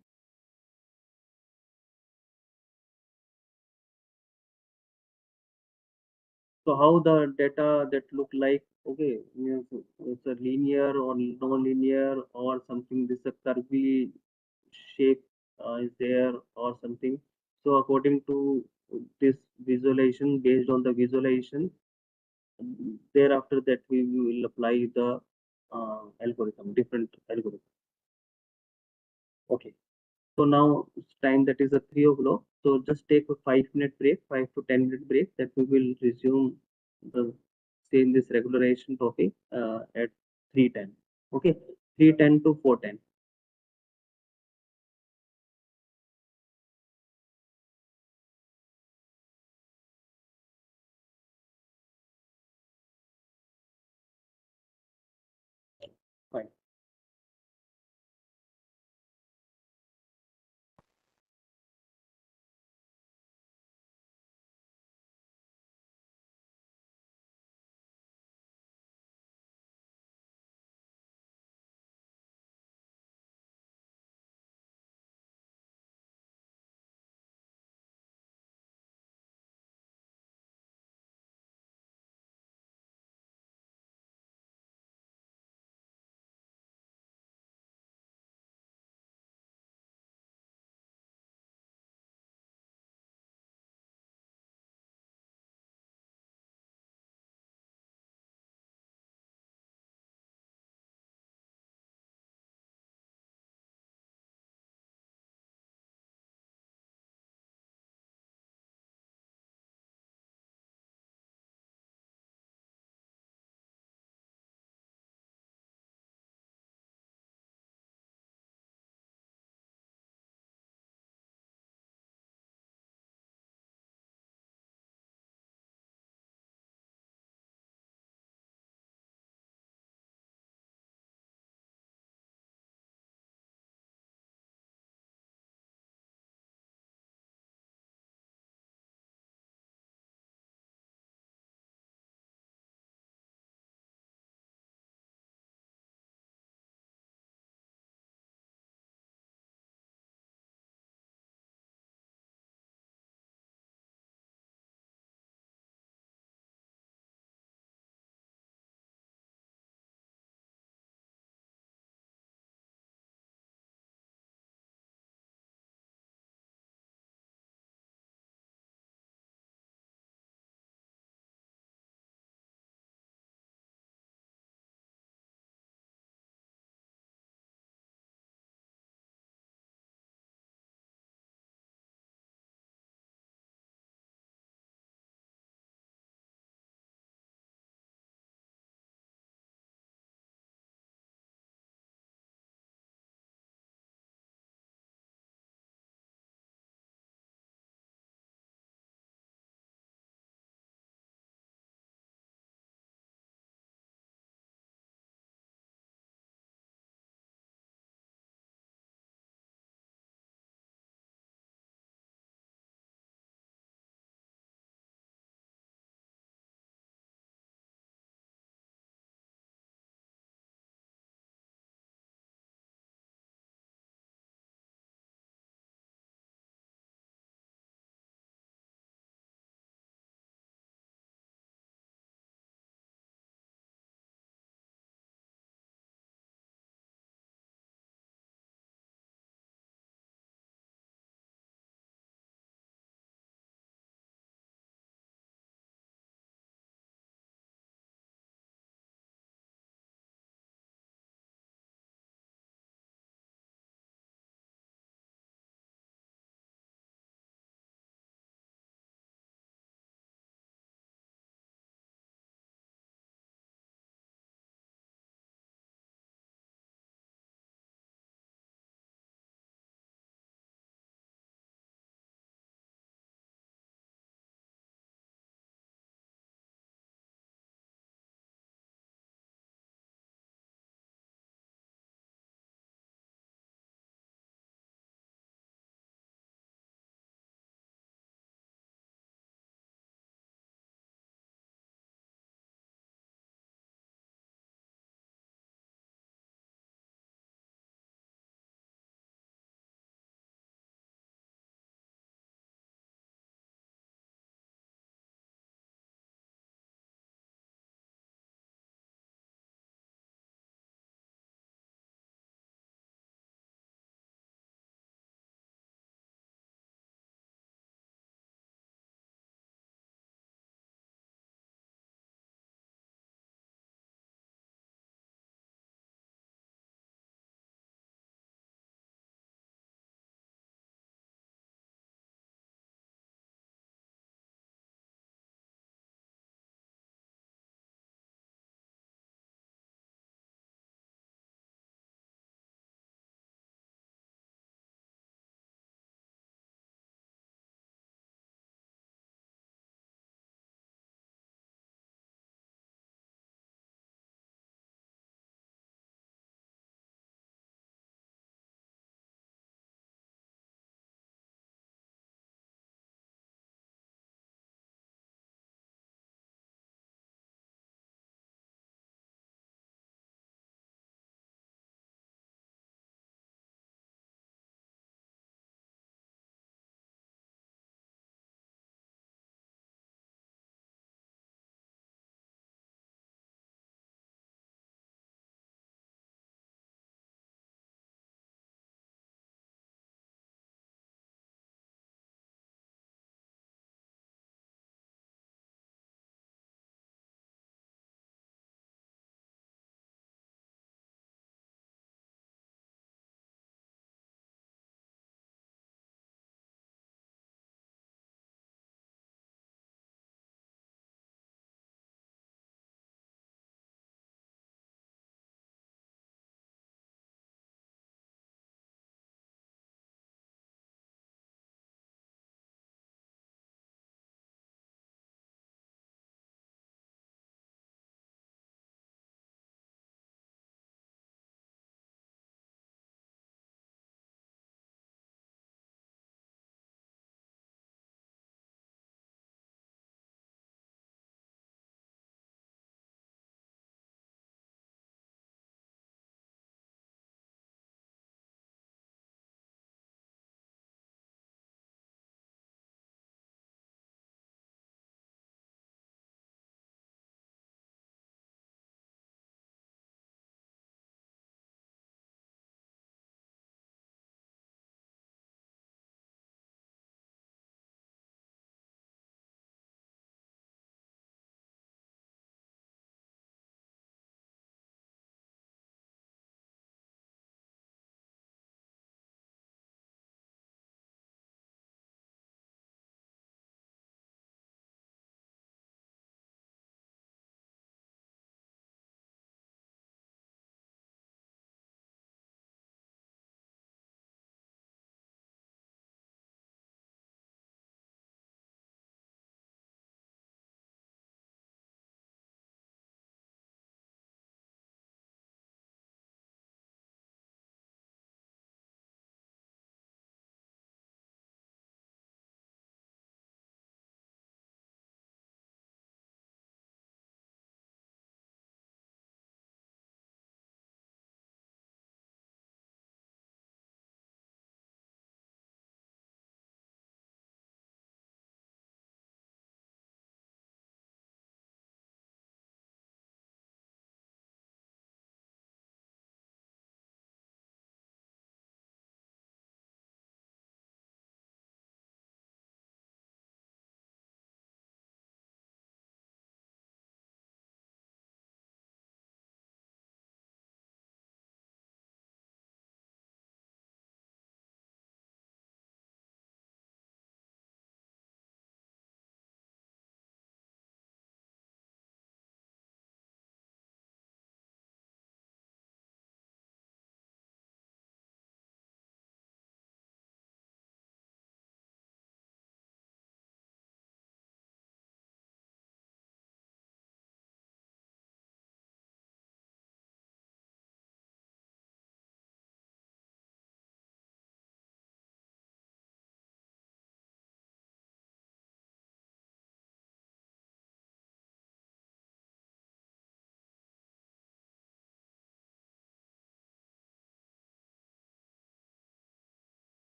So how the data that look like, okay, means it's a linear or non-linear or something, this a curvy shape is there or something. So according to this visualization, based on the visualization, thereafter that we will apply the algorithm, different algorithm. Okay. So now it's time that is a 3 o'clock. So just take a 5 minute break, 5 to 10 minute break. That we will resume the same this regularization topic at 3:10. Okay, 3:10 to 4:10. Fine.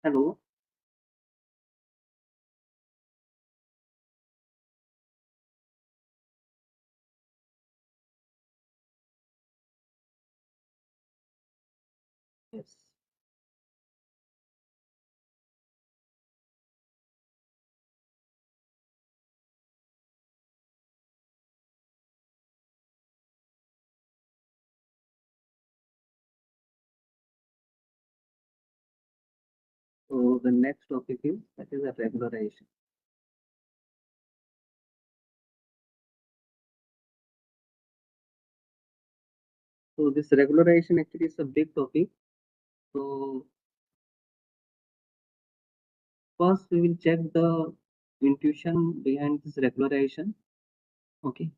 Hello. Yes. So the next topic is that is a regularization. So this regularization actually is a big topic. So first we will check the intuition behind this regularization. Okay.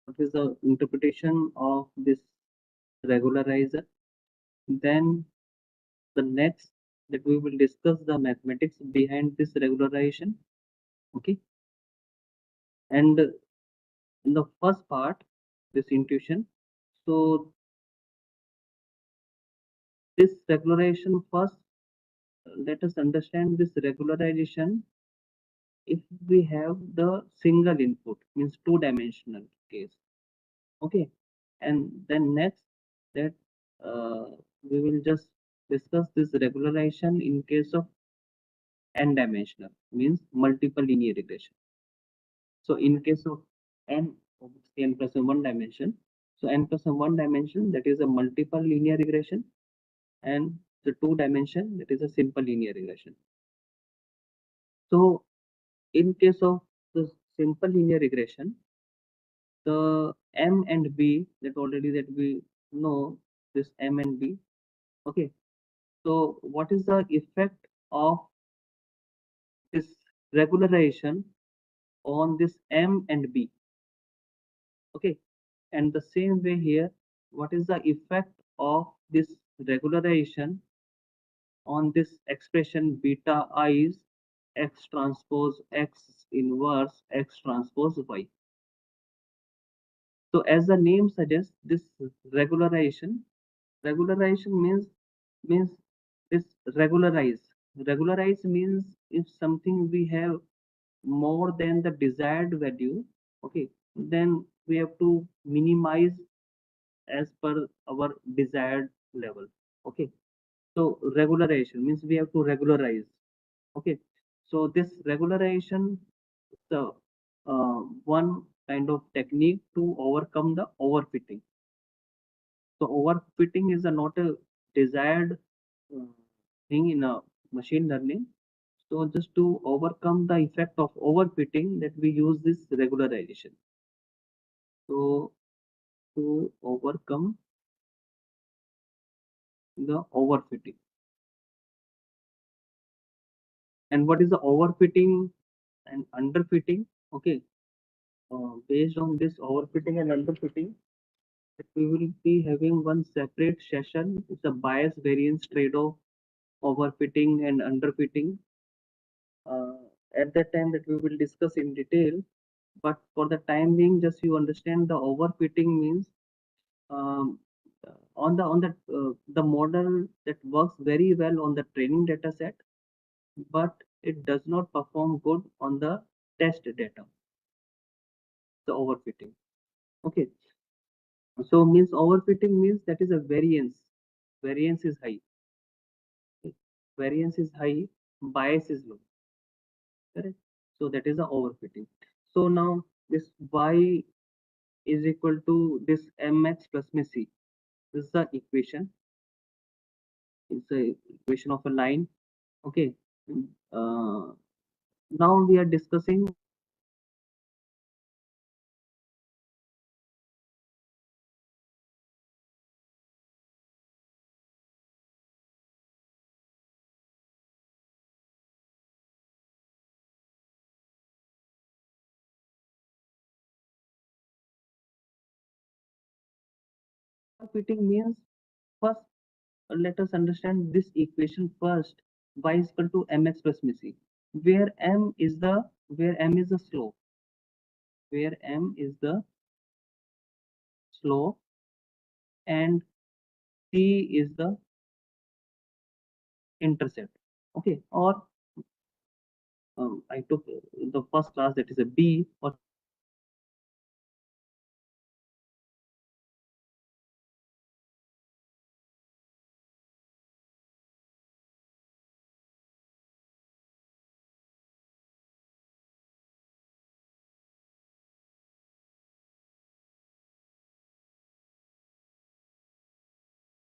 What is the interpretation of this regularizer? Then the next that we will discuss the mathematics behind this regularization. Okay. And in the first part, this intuition. So this regularization first, let us understand this regularization if we have the single input means two-dimensional case. Okay, and then next that uh, we will just discuss this regularization in case of n-dimensional means multiple linear regression. So in case of n, obviously n plus one dimension, so n plus one dimension, that is a multiple linear regression, and the two dimension, that is a simple linear regression. So in case of the simple linear regression, the M and B, that already that we know, this M and B. Okay, so what is the effect of this regularization on this M and B? Okay, and the same way here, what is the effect of this regularization on this expression beta i's x transpose x inverse x transpose y? So as the name suggests, this regularization, means this regularize. Regularize means if something we have more than the desired value, okay, then we have to minimize as per our desired level. Okay, so regularization means we have to regularize. Okay, so this regularization, the one kind of technique to overcome the overfitting. So overfitting is a not a desired uh, thing in a machine learning. So just to overcome the effect of overfitting, that we use this regularization. So to overcome the overfitting. And what is the overfitting and underfitting? Okay, based on this overfitting and underfitting, we will be having one separate session. It's a bias variance trade-off, overfitting and underfitting. Uh, at that time that we will discuss in detail. But for the time being, just you understand the overfitting means um, the model that works very well on the training data set, but it does not perform good on the test data, the overfitting. Okay, so means overfitting means that is a variance is high. Okay? Variance is high, bias is low, correct? So that is the overfitting. So now this y is equal to this mx plus c. This is the equation. It's a equation of a line. Okay. Uh, Now we are discussing fitting means first let us understand this equation first. Y is equal to mx plus c, where m is the slope, where m is the slope and c is the intercept. Okay, or I took the first class, that is a B, or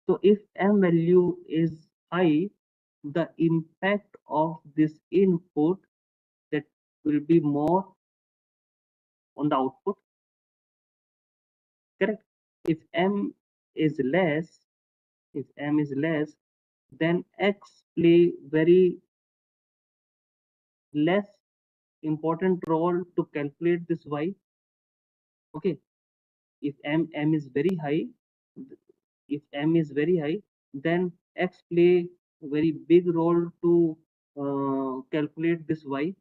so if M value is high, the impact of this input that will be more on the output, correct? If M is less, if M is less, then X play very less important role to calculate this Y. Okay, if M is very high, if M is very high, then X play very big role to calculate this Y.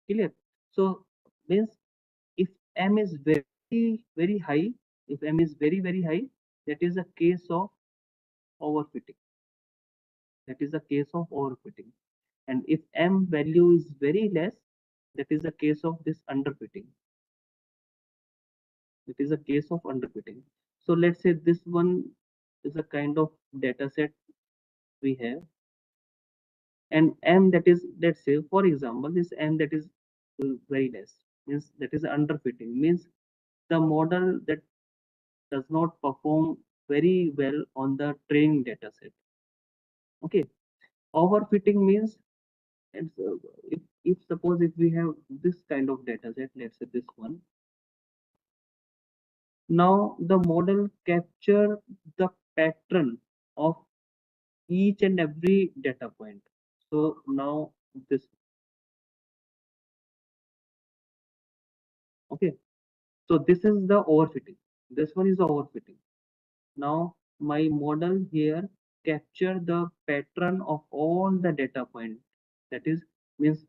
Clear? So means if M is very high, if M is very high, that is a case of overfitting. That is a case of overfitting. And if M value is very less, that is a case of this underfitting. It is a case of underfitting. So let's say this one is a kind of data set we have, and M that is, let's say for example, this M that is very less, means that is underfitting, means the model that does not perform very well on the training data set. Okay, overfitting means, if suppose if we have this kind of data set, let's say this one, now the model capture the pattern of each and every data point. So now this, okay, so this is the overfitting. This one is the overfitting. Now my model here capture the pattern of all the data point. That is, means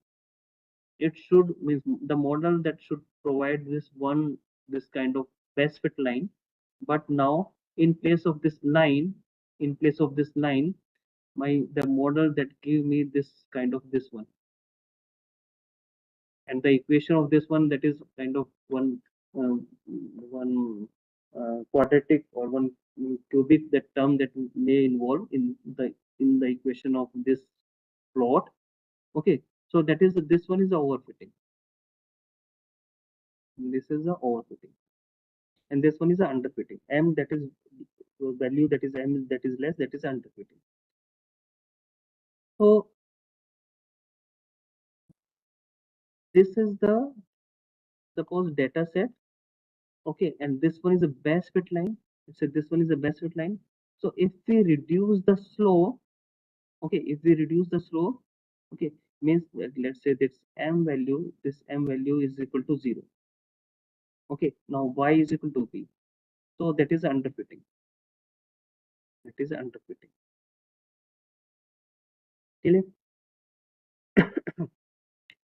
it should, means the model that should provide this one, this kind of best fit line. But now in place of this line, in place of this line, my the model that give me this kind of this one, and the equation of this one, that is kind of one quadratic or one cubic, that term that may involve in the equation of this plot. Okay, so that is, this one is the overfitting, this is the overfitting, and this one is the underfitting. M that is value, that is M that is less, that is underfitting. So this is the, suppose data set. Okay, and this one is a best fit line. So this one is a best fit line. So if we reduce the slope, okay, if we reduce the slope, okay, means that let's say this M value, this M value is equal to 0. Okay, now Y is equal to B. So that is underfitting. That is underfitting. Clear?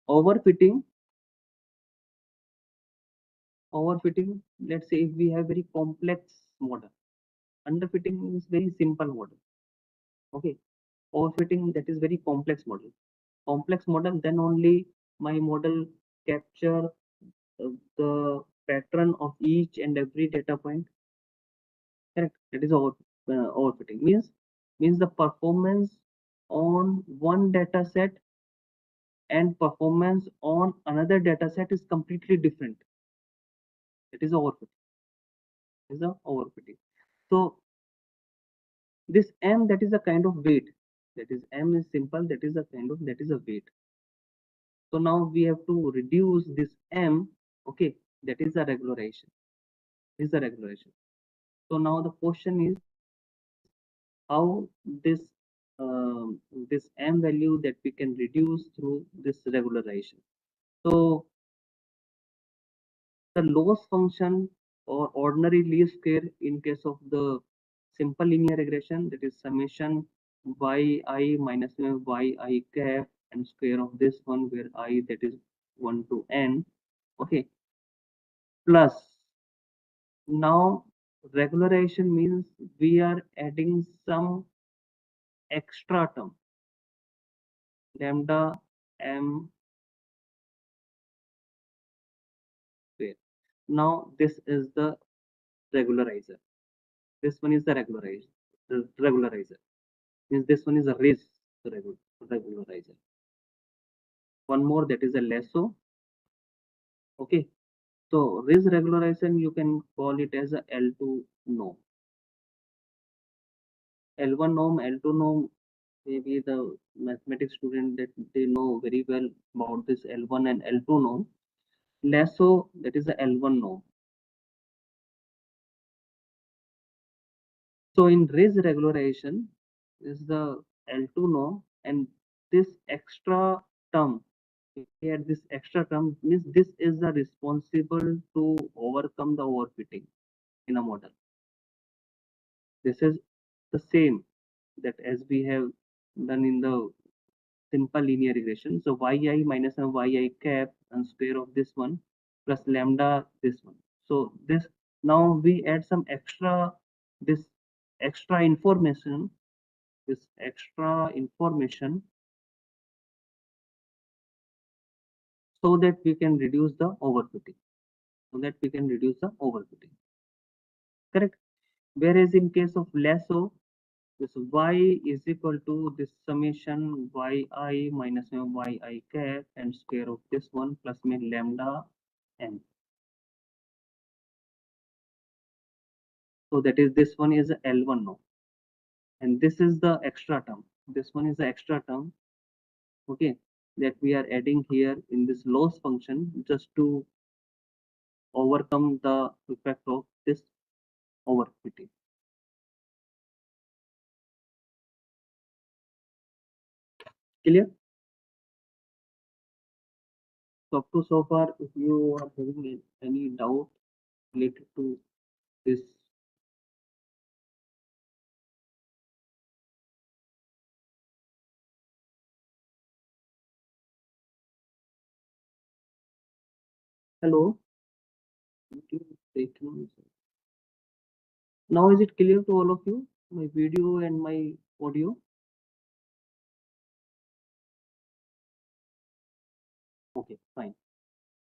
Overfitting, overfitting, let's say if we have very complex model. Underfitting is very simple model. Okay, overfitting, that is very complex model. Complex model, then only my model capture the pattern of each and every data point. Correct. That is overfitting. Means the performance on one data set and performance on another data set is completely different. It is overfitting. Is a overfitting. So this M, that is a kind of weight. That is M is simple. That is a kind of, that is a weight. So now we have to reduce this M. Okay, that is a regularization. Is a regularization. So now the question is how this this M value that we can reduce through this regularization. So the loss function or ordinary least square in case of the simple linear regression, that is summation yi minus yi cap and square of this one, where I that is 1 to n. Okay, plus now regularization means we are adding some extra term. lambda m square. Now this is the regularizer. This one is the regularizer. The regularizer means this one is a raise regularizer. One more, that is a lasso. Okay. So raise regularization you can call it as a L2 norm. L1 norm, L2 norm, maybe the mathematics student that they know very well about this L1 and L2 norm. Lasso, that is the L1 norm. So in raise regularization is the L2 norm, and this extra term here, this extra term means this is the responsible to overcome the overfitting in a model. This is the same that as we have done in the simple linear regression. So yi minus yi cap and square of this one plus lambda this one. So this, now we add some extra, this extra information, this extra information so that we can reduce the overfitting. So that we can reduce the overfitting. Correct. Whereas in case of lasso, this y is equal to this summation yi minus yi cap and square of this one plus me lambda n. So that is, this one is L1 now, and this is the extra term. This one is the extra term, okay, that we are adding here in this loss function just to overcome the effect of this overfitting. Clear? So up to so far, if you are having any doubt related to this, hello. Now is it clear to all of you? My video and my audio? Okay, fine.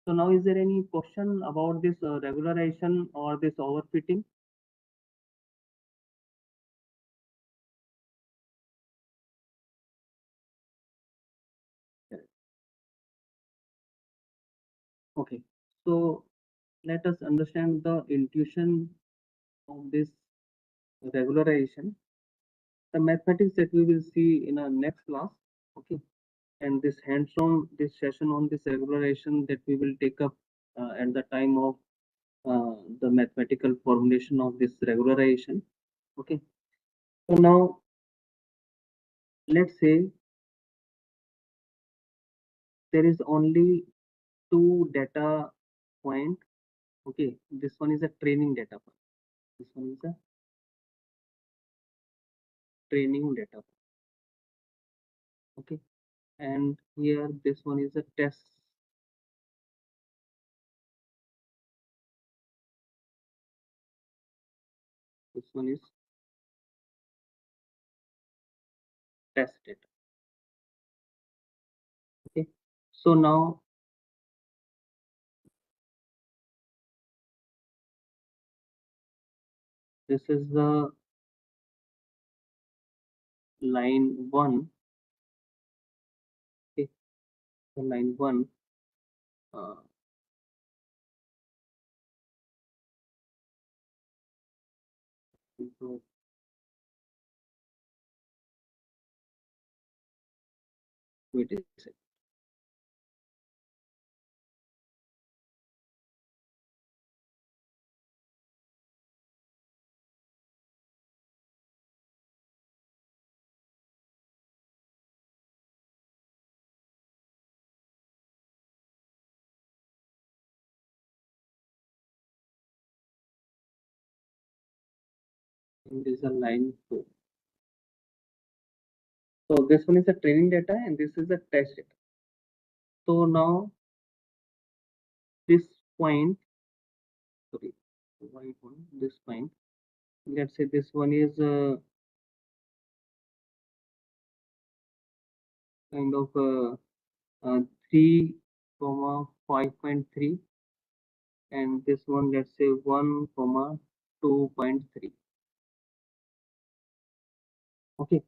So now is there any question about this regularization or this overfitting? Okay, so let us understand the intuition of this regularization. The mathematics that we will see in our next class. Okay, and this hands-on, this session on this regularization that we will take up at the time of the mathematical formulation of this regularization. Okay, so now let's say there is only two data point. Okay, this one is a training data point. This one is a training data point. Okay, and here this one is a test. This one is test data. Okay, so now this is the line one. Okay, the line one. Uh, so wait a second. And this is a line two. So this one is a training data and this is a test data. So now this point, sorry, white one, this point. Let's say this one is kind of 3 comma 5.3, and this one let's say 1 comma 2.3. Okay,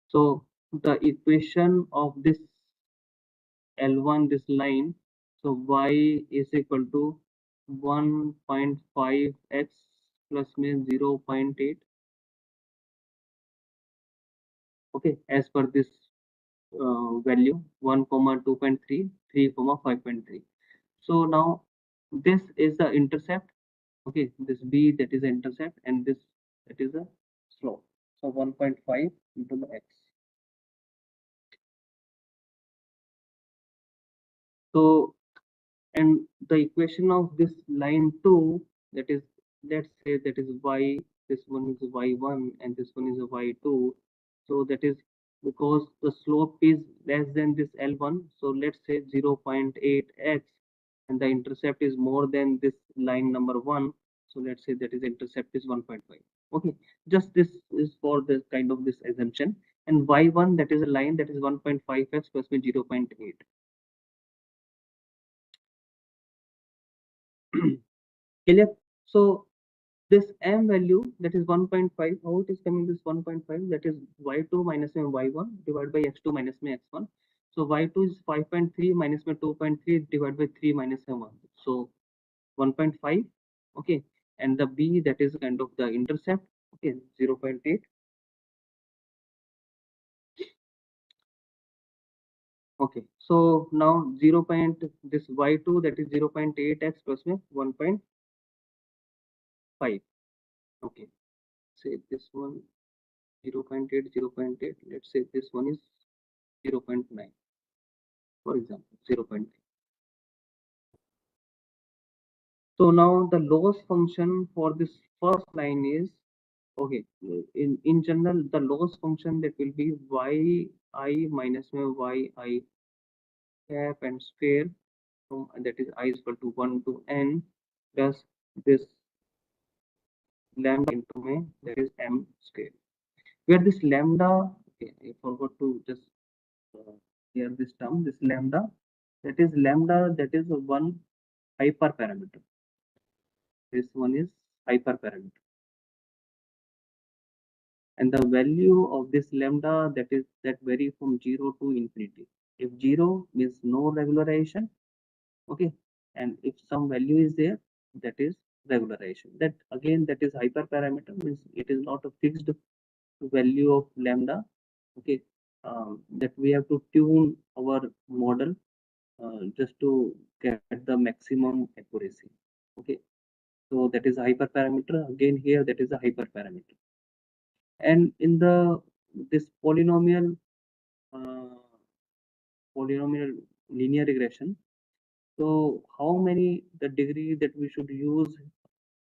so the equation of this L1, this line, so y is equal to 1.5x plus means 0.8. Okay, as per this value 1 comma 2.3, 3 comma 5.3. So now this is the intercept. Okay, this b, that is the intercept, and this, that is a slope. So 1.5 into the x. So, and the equation of this line 2, that is, let's say that is y, this one is y1 and this one is a y2. So that is because the slope is less than this L1, so let's say 0.8x, and the intercept is more than this line number 1, so let's say that is intercept is 1.5. Okay, just this is for this kind of this assumption. And y1, that is a line that is 1.5x plus me 0.8. Clear? So this m value, that is 1.5, how it is coming, this 1.5, that is y2 minus my y1 divided by x2 minus my x1. So y2 is 5.3 minus my 2.3 divided by 3 minus my 1, so 1.5. Okay, and the b, that is kind of the intercept. Okay, 0.8. Okay, so now 0. This y2, that is 0.8x plus my 1.5. Okay, say this one 0.8, 0.8, let's say this one is 0.9, for example 0.9. So now the loss function for this first line is, okay, in general the loss function that will be yi minus y I cap and square, that is I is equal to 1 to n plus this lambda into me, that is m square, where this lambda, okay, I forgot to just here this term, this lambda, that is one hyperparameter. This one is hyperparameter, and the value of this lambda, that is that vary from 0 to infinity. If 0 means no regularization, okay, and if some value is there, that is regularization. That again, that is hyperparameter, means it is not a fixed value of lambda. Okay, that we have to tune our model just to get the maximum accuracy. Okay, so that is a hyperparameter. Again here, that is a hyperparameter. And in the this uh, polynomial linear regression, so how many the degree that we should use,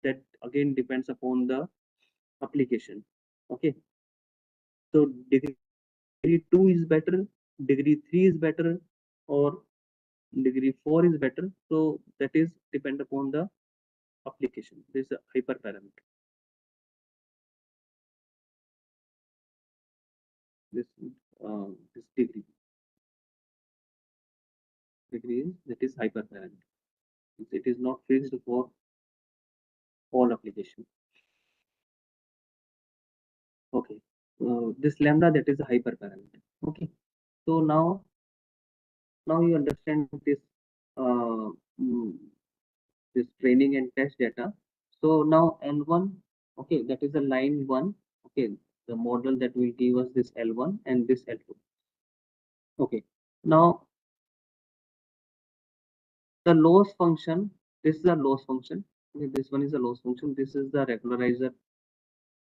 that again depends upon the application. Okay, so degree 2 is better, degree 3 is better, or degree 4 is better. So that is depend upon the application. This is a hyperparameter. This this degree is, that is hyperparameter. It is not fixed for all application. Okay, this lambda, that is a hyperparameter. Okay, so now you understand this uh, mm, this training and test data. So now L1, okay, that is a line 1. Okay, the model that will give us this L1 and this L2. Okay, now the loss function, this is a loss function. Okay, this one is a loss function. This is the regularizer,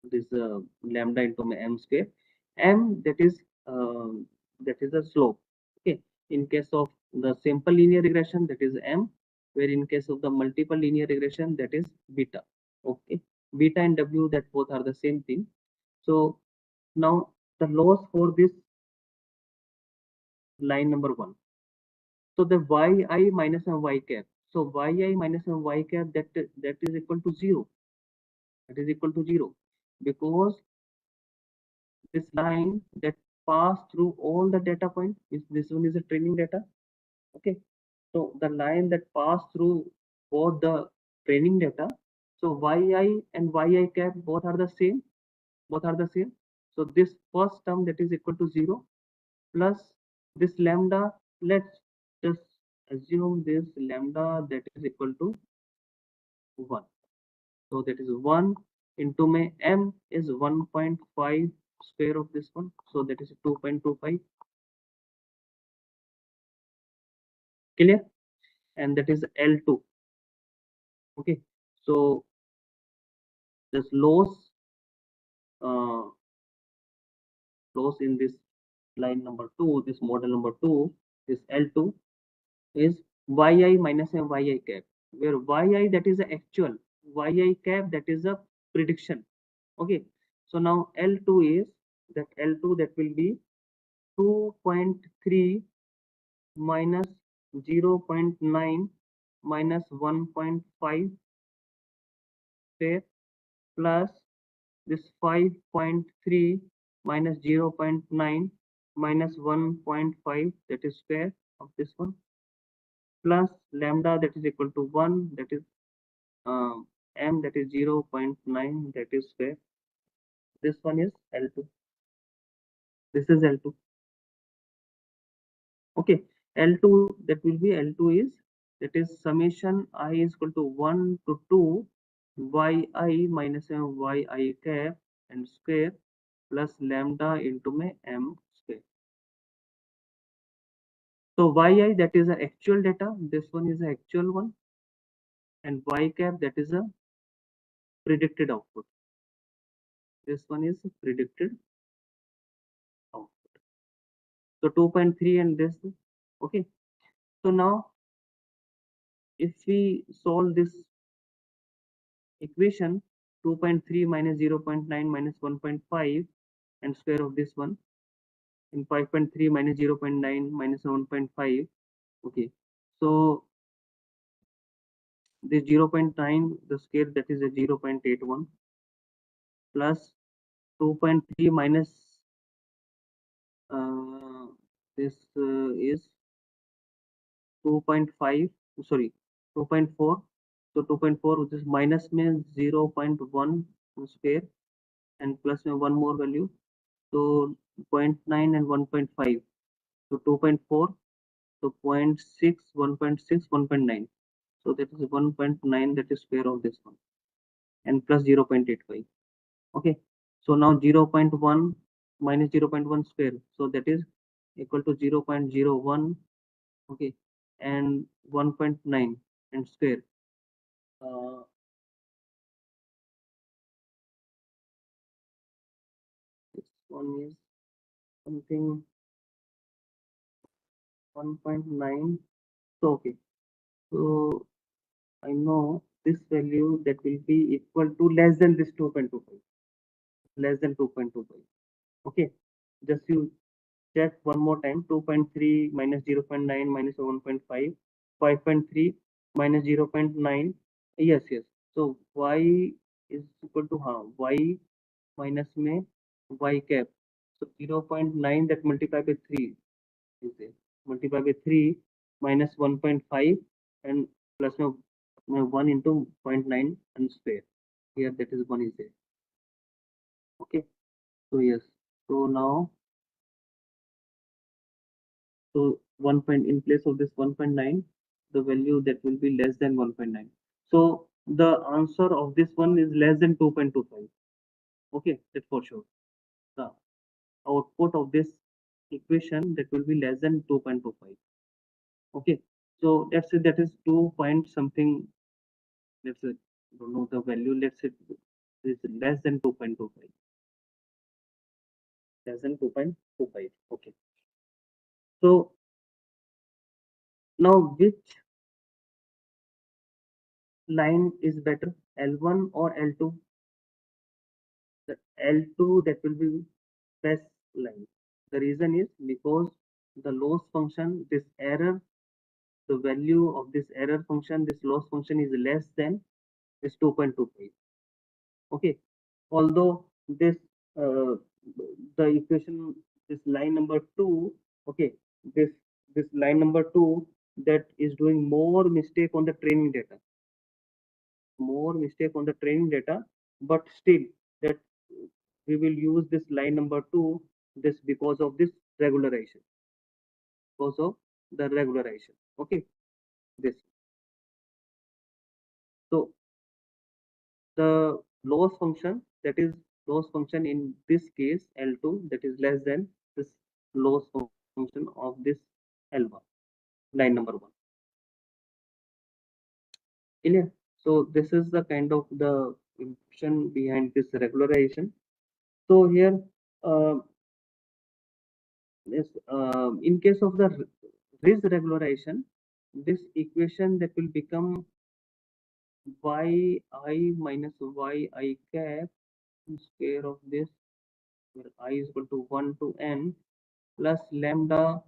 this lambda into my m square. M, that is a slope. Okay, in case of the simple linear regression, that is m, where in case of the multiple linear regression, that is beta. Okay, beta and w, that both are the same thing. So now the loss for this line number 1, so the yi minus and y cap, so yi minus and y cap, that is equal to 0, that is equal to 0, because this line, that pass through all the data points. This one is a training data. Okay, so the line that pass through both the training data. So yi and yi cap both are the same. Both are the same. So this first term that is equal to 0 plus this lambda. Let's just assume this lambda that is equal to 1. So that is 1 into my m is 1.5 square of this one. So that is 2.25. Clear? And that is L2. Okay. So this uh, loss in this line number 2, this model number 2, this L2 is yi minus yi cap, where yi that is the actual, yi cap that is a prediction. Okay. So now L2 is that L2 that will be 2.3 minus 0.9 minus 1.5 square plus this 5.3 minus 0.9 minus 1.5 that is square of this one plus lambda that is equal to 1 that is m that is 0.9 that is square. This one is L2. This is L2. Okay. L2 that will be L2 is that is summation I is equal to 1 to 2 yi minus yi cap and square plus lambda into my m square. So yi that is the actual data, this one is the actual one, and y cap that is a predicted output. This one is predicted output. So 2.3 and this. Okay. So now if we solve this equation 2.3 minus 0.9 minus 1.5 and square of this one in 5.3 minus 0.9 minus 1.5. Okay. So this 0.9 the square that is a 0.81 plus 2.3 minus this is 2.5, sorry 2.4. So 2.4 which is minus means 0.1 square and plus में one more value. So 0.9 and 1.5. So 2.4. So 0.6, 1.6, 1.9. So that is 1.9 that is square of this one and plus 0.85. Okay. So now 0.1 minus 0.1 square. So that is equal to 0.01. Okay. And 1.9 and square. Uh, this one is something 1.9. So okay. So I know this value that will be equal to less than this 2.25. Less than 2.25. Okay. Just you check one more time. 2.3 minus 0.9 minus 1.5. 5.3 minus 0.9. Yes, yes. So y is equal to y minus में y cap. So 0.9 that multiply by 3 is there. Multiply by 3 minus 1.5 and plus में 1 into 0.9 and square. Here that is 1 is there. Okay. So yes. So now so 1 point in place of this 1.9, the value that will be less than 1.9. So the answer of this one is less than 2.25. Okay, that's for sure. The output of this equation that will be less than 2.25. Okay, so let's say that is 2 point something. Let's say don't know the value. Let's say is less than 2.25. Less than 2.25. Okay. So now which line is better, L1 or L2? The L2 that will be best line. The reason is because the loss function, this error, the value of this error function, this loss function is less than this 2.25. Okay. Although this the equation this line number two, okay, this this line number two that is doing more mistake on the training data, more mistake on the training data, but still that we will use this line number two, this because of this regularization, because of the regularization. Okay, this. So the loss function, that is loss function in this case L2, that is less than this loss function of this L1, line number one. Clear? So this is the kind of the intention behind this regularization. So here, this in case of the this regularization, this equation that will become yi minus yi cap square of this, where I is equal to 1 to n plus lambda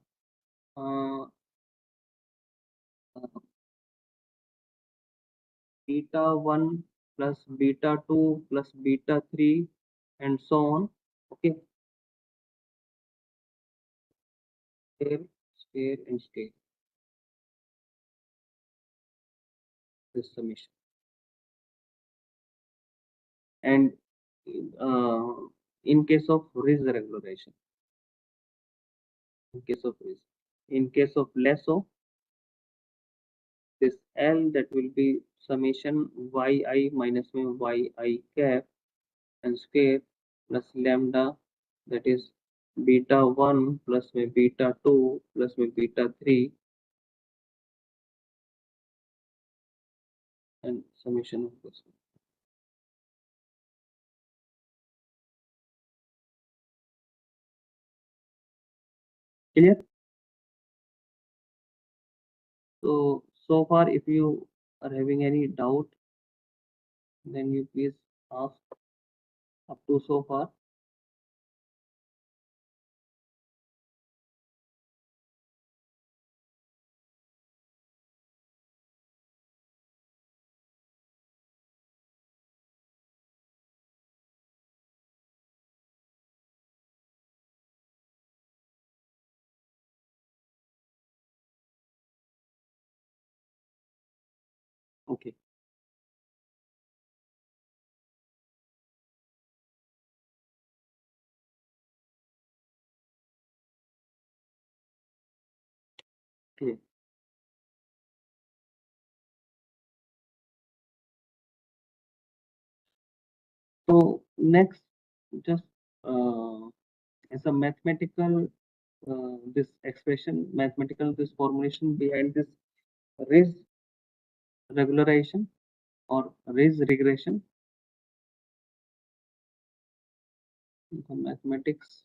uh, uh, beta 1 plus beta 2 plus beta 3 and so on. Okay, square, square and square, this summation. And uh, in case of Riz regularization, in case of Riz, in case of Lasso, this L that will be summation yi minus yi cap and square plus lambda, that is beta 1 plus beta 2 plus beta 3 and summation of this. Clear? So far, if you are having any doubt, then you please ask up to so far. Okay. Okay. So next, just as a mathematical, this expression, mathematical, this formulation behind this raise regularization or raise regression, the mathematics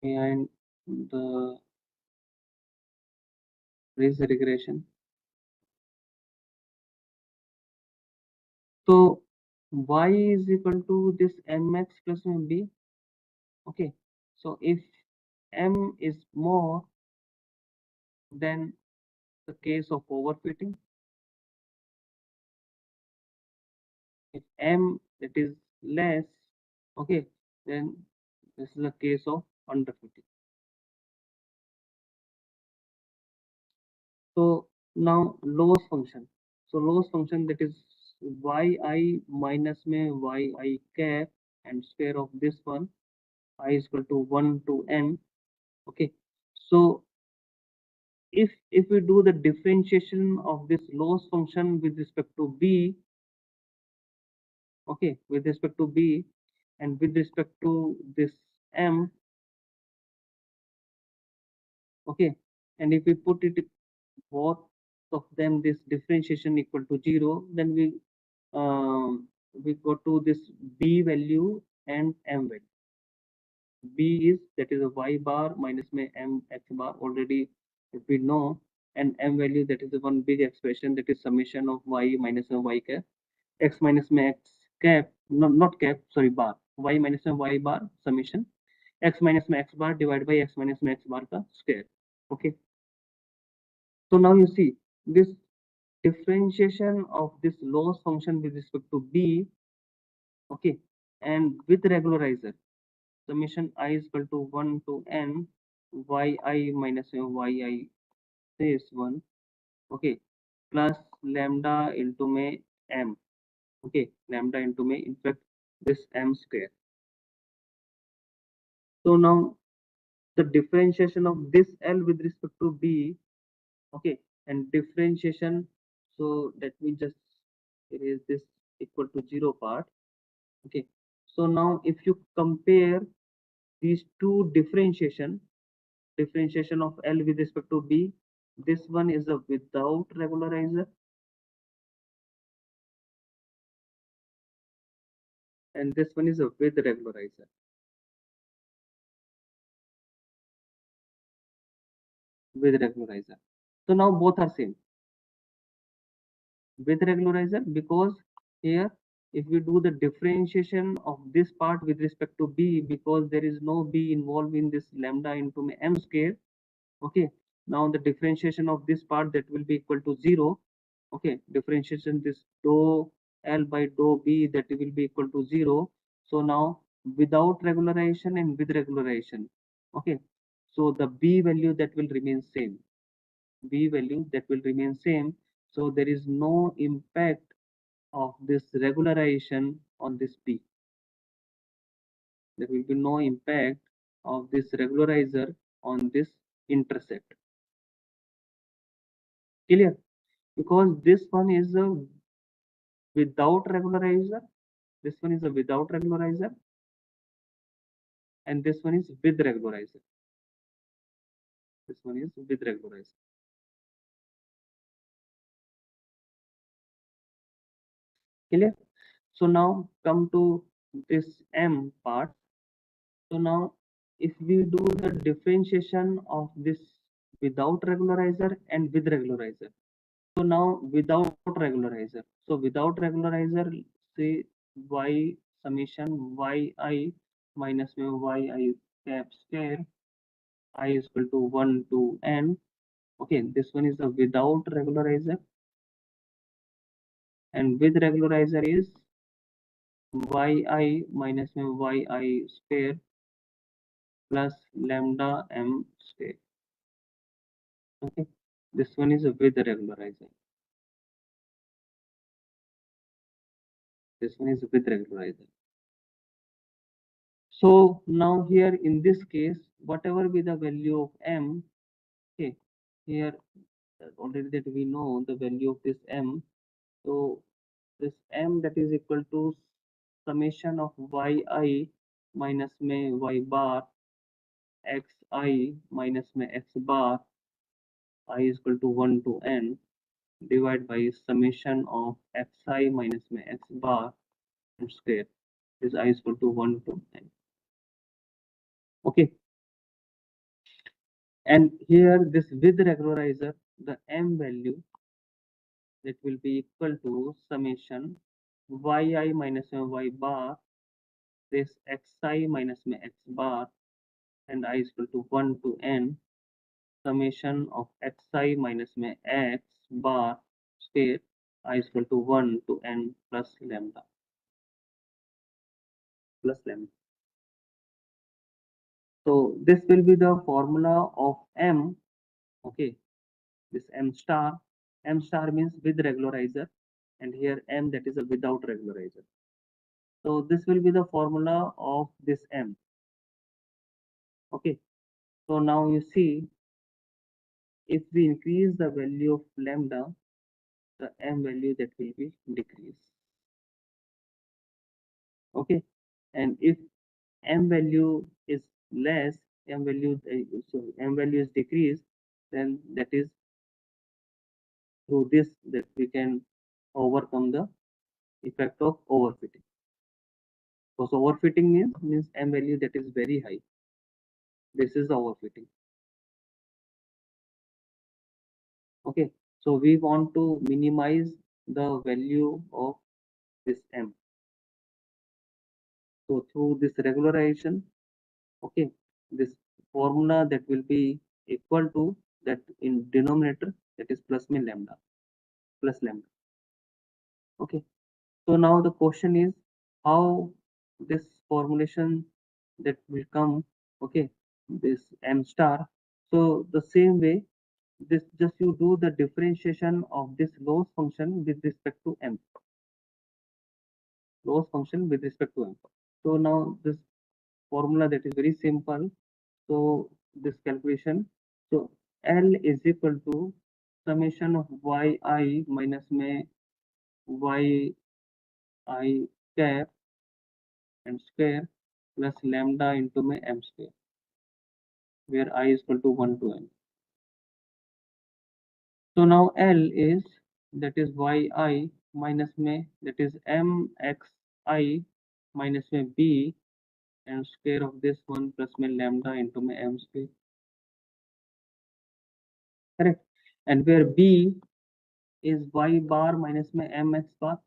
behind the raise regression. So y is equal to this mx plus b. Okay. So if m is more than the case of overfitting, if m that is less, okay, then this is a case of underfitting. So now loss function. So loss function, that is yi minus में yi cap and square of this one, I is equal to 1 to n. Okay. So if we do the differentiation of this loss function with respect to b, okay, with respect to b and with respect to this m, okay, and if we put it both of them, this differentiation equal to 0, then we go to this b value and m value. B is, that is a y bar minus my m x bar, already if we know, and m value, that is the one big expression, that is summation of y minus y cap, x minus my x cap, not cap, sorry, bar, y minus my y bar summation x minus my x bar divided by x minus my x bar ka square. Okay. So now you see this differentiation of this loss function with respect to b, okay, and with regularizer, summation I is equal to 1 to n yi minus yi this one, okay, plus lambda into may m, okay, lambda into may in fact this m square. So now the differentiation of this L with respect to B, okay, and differentiation, so let me just erase this equal to 0 part, okay. So now if you compare these two differentiation of L with respect to B, this one is a without regularizer and this one is a with regularizer, with regularizer. So now both are same with regularizer, because here if we do the differentiation of this part with respect to B, because there is no B involved in this lambda into m square, okay, now the differentiation of this part that will be equal to 0, okay, differentiation this dou L by dou B that will be equal to 0. So now without regularization and with regularization, okay, so the B value that will remain same, B value that will remain same. So there is no impact of this regularization on this B. There will be no impact of this regularizer on this intercept. Clear? Because this one is a without regularizer, this one is a without regularizer, and this one is with regularizer. This one is with regularizer. Clear? So now come to this M part. So now if we do the differentiation of this without regularizer and with regularizer. So now without regularizer. So without regularizer, say y summation yi minus yi cap square I is equal to 1 to n. Okay, this one is the without regularizer, and with regularizer is yi minus yi square plus lambda m square. Okay, this one is with regularizer. This one is with regularizer. So now here in this case, whatever be the value of m, okay, here already that we know the value of this m. So this m that is equal to summation of yi minus may y bar xi minus may x bar I is equal to 1 to n divided by summation of xi minus may x bar and square is I is equal to 1 to n. Okay, and here this with regularizer, the m value that will be equal to summation yi minus y bar this xi minus my x bar and I is equal to 1 to n summation of xi minus my x bar square I is equal to 1 to n plus lambda plus lambda. So this will be the formula of m. Okay, this m star means with regularizer, and here m that is a without regularizer. So this will be the formula of this m. Okay, so now you see if we increase the value of lambda, the m value that will be decreased. Okay, and if m value is less, m value is decreased, then that is through this that we can overcome the effect of overfitting. Because overfitting means m value that is very high. This is overfitting. Okay, so we want to minimize the value of this m. So through this regularization, okay, this formula that will be equal to that in denominator, that is plus min lambda, plus lambda. Okay, so now the question is how this formulation that will come, okay, this m star. So the same way, this just you do the differentiation of this loss function with respect to m, loss function with respect to m. So now this formula that is very simple. So this calculation, so L is equal to summation of yi minus में yi cap and square plus lambda into my m square, where I is equal to 1 to n. So now L is, that is yi minus में, that is mxi minus में b and square of this one plus में lambda into my m square, correct? And where b is y bar minus में mx bar.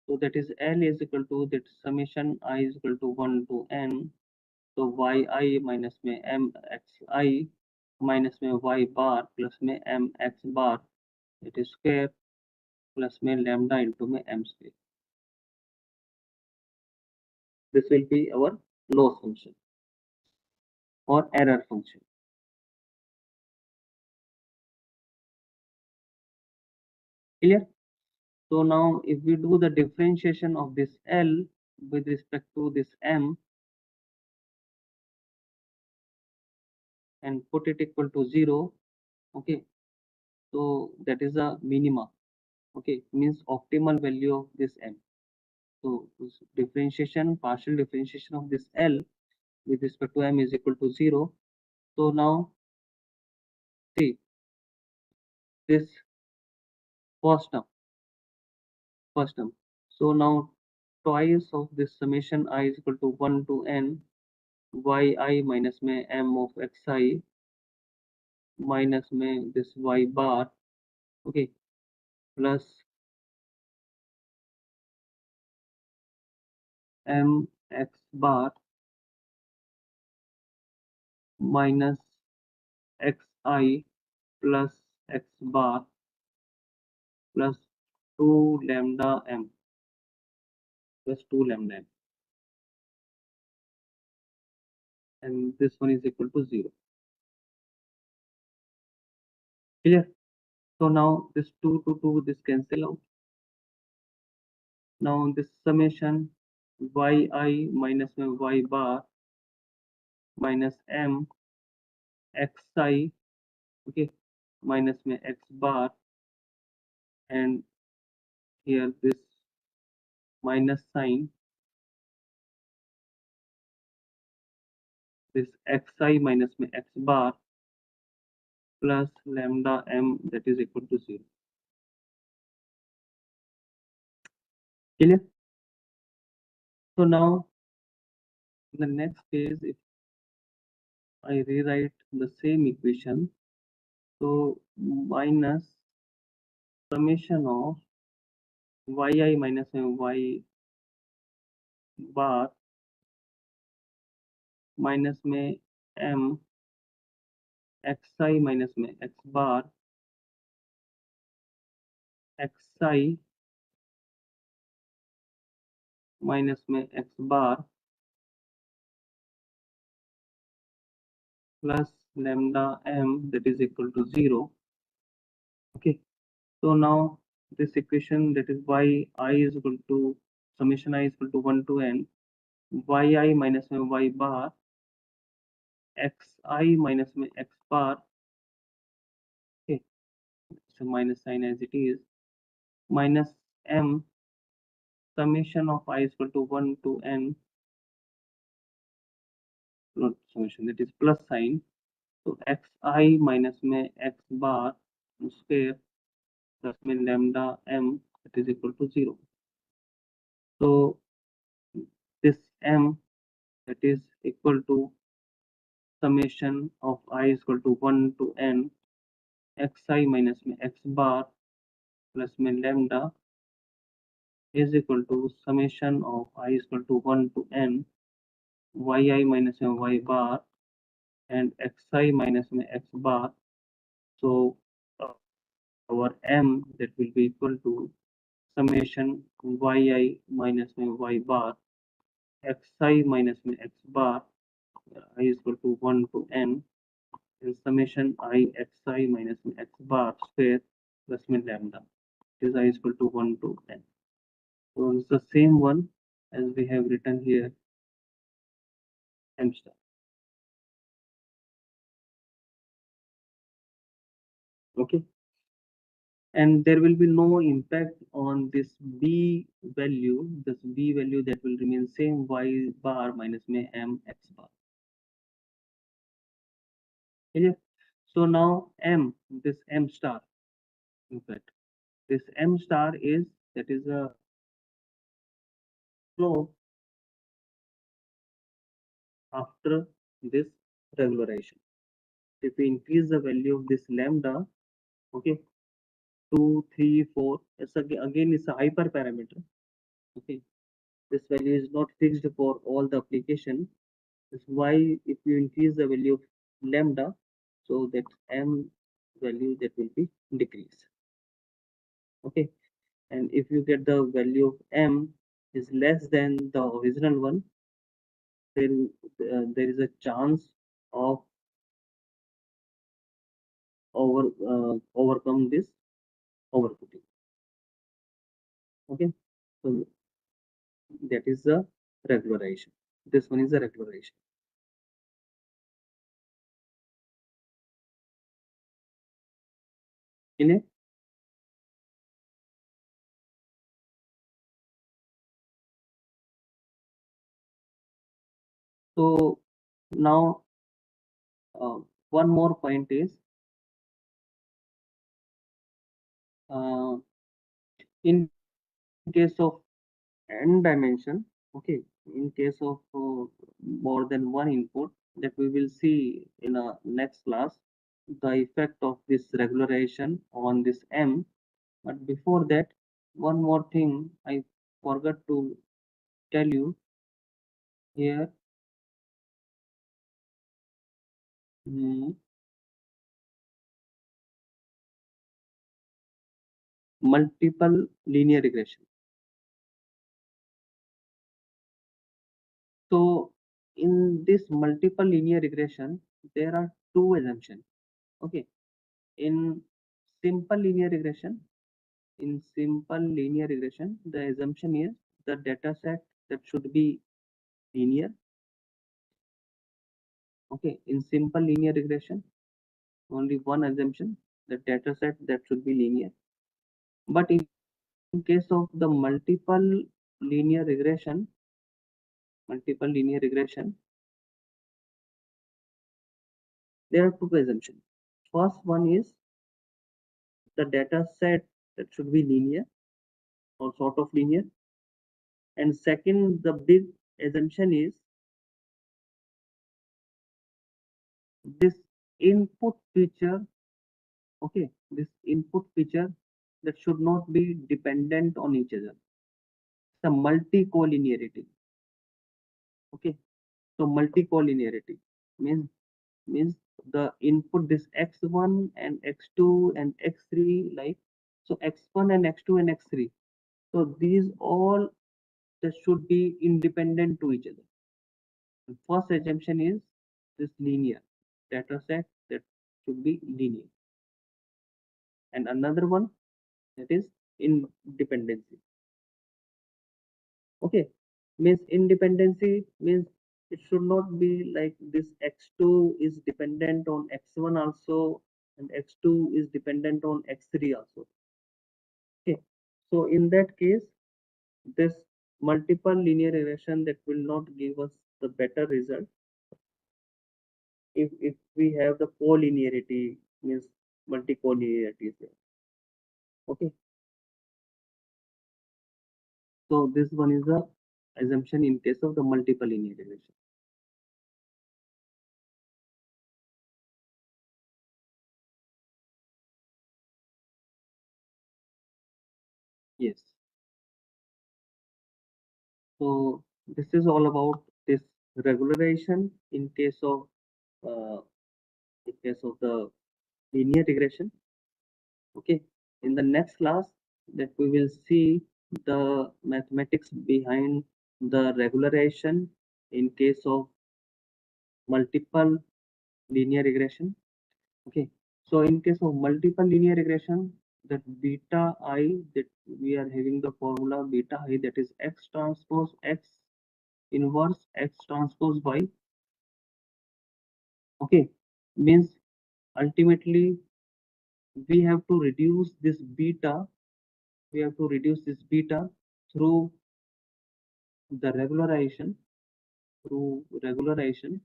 So that is L is equal to that summation I is equal to 1 to n. So yi minus में mxi minus में y bar plus में mx bar, it is square plus में lambda into में m square. This will be our loss function or error function. Clear? So now if we do the differentiation of this L with respect to this m and put it equal to 0, okay, so that is a minima, okay, means optimal value of this m. So this differentiation, partial differentiation of this L with respect to m is equal to 0. So now see this first term, first term. So now twice of this summation I is equal to 1 to n yi minus में m of xi minus में this y bar, okay, plus m x bar minus xi plus x bar plus 2 lambda m plus 2 lambda m, and this one is equal to 0. Clear? So now this 2 to 2 this cancel out. Now this summation yi minus y bar minus m xi, okay, minus x bar, and here this minus sign, this xi minus x bar plus lambda m, that is equal to 0. Clear? So now in the next phase, if I rewrite the same equation, so minus summation of yi minus y bar minus में m xi minus में x bar xi minus में x bar plus lambda m, that is equal to 0. Okay, so now this equation, that is yi is equal to summation I is equal to 1 to n yi minus में y bar xi minus में x bar, okay, so minus sign as it is, minus m summation of I is equal to 1 to n, not summation, that is plus sign. So xi minus में x bar square plus में lambda m, that is equal to 0. So this m, that is equal to summation of I is equal to 1 to n xi minus में x bar plus में lambda is equal to summation of I is equal to 1 to n yi minus में y bar and xi minus में x bar. So our m, that will be equal to summation yi minus y bar xi minus x bar I is equal to 1 to n and summation I xi minus x bar square plus min lambda is I is equal to 1 to n. So it's the same one as we have written here m star. Okay, and there will be no impact on this b value. This b value that will remain same y bar minus may m x bar. Okay, so now m, this m star, in fact this m star is, that is a slope after this regularization. If we increase the value of this lambda, okay, 2, 3, 4, it's again it's a hyperparameter. Okay, this value is not fixed for all the application. That's why if you increase the value of lambda, so that m value that will be decreased. Okay, and if you get the value of m is less than the original one, then there is a chance of overcome this overcooking. Okay, so that is the regularization. This one is the regularization. In it, so now one more point is uh, in case of n dimension, okay, in case of more than one input, that we will see in a next class the effect of this regularization on this m. But before that, one more thing I forgot to tell you here. mm, Multiple linear regression. So in this multiple linear regression, there are two assumptions. Okay, in simple linear regression, the assumption is the data set that should be linear. Okay, in simple linear regression, only one assumption, the data set that should be linear. But in case of the linear regression, multiple linear regression, there are two assumptions. First one is the data set that should be linear or sort of linear. And second, the big assumption is this input feature, okay, this input feature that should not be dependent on each other. It's a multi-collinearity. Okay, so multi-collinearity means the input this x1 and x2 and x3, like, so x1 and x2 and x3. So these all that should be independent to each other. The first assumption is this linear data set that should be linear, and another one that is independency. Okay, means independency means it should not be like this x2 is dependent on x1 also and x2 is dependent on x3 also. Okay, so in that case, this multiple linear regression that will not give us the better result if we have the collinearity, means multi-collinearity is there. Okay, so this one is the assumption in case of the multiple linear regression. Yes. So this is all about this regularization uh, in case of the linear regression. Okay. In the next class, that we will see the mathematics behind the regularization in case of multiple linear regression. Okay, so in case of multiple linear regression, that beta I, that we are having the formula beta I, that is x transpose x inverse x transpose y. Okay, means ultimately we have to reduce this beta, we have to reduce this beta through the regularization, through regularization.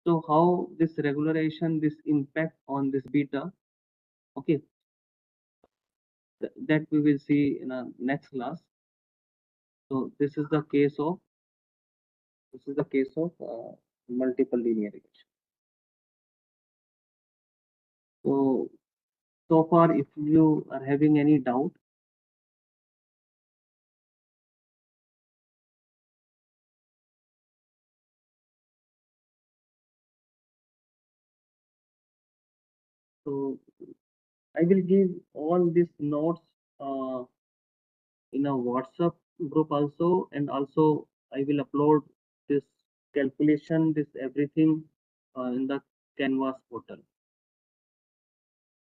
So how this regularization, this impact on this beta, okay, that we will see in a next class. So this is the case of multiple linear regression. So so far, if you are having any doubt, so I will give all these notes uh, in a WhatsApp group also, and also I will upload this calculation, this everything in the Canvas portal.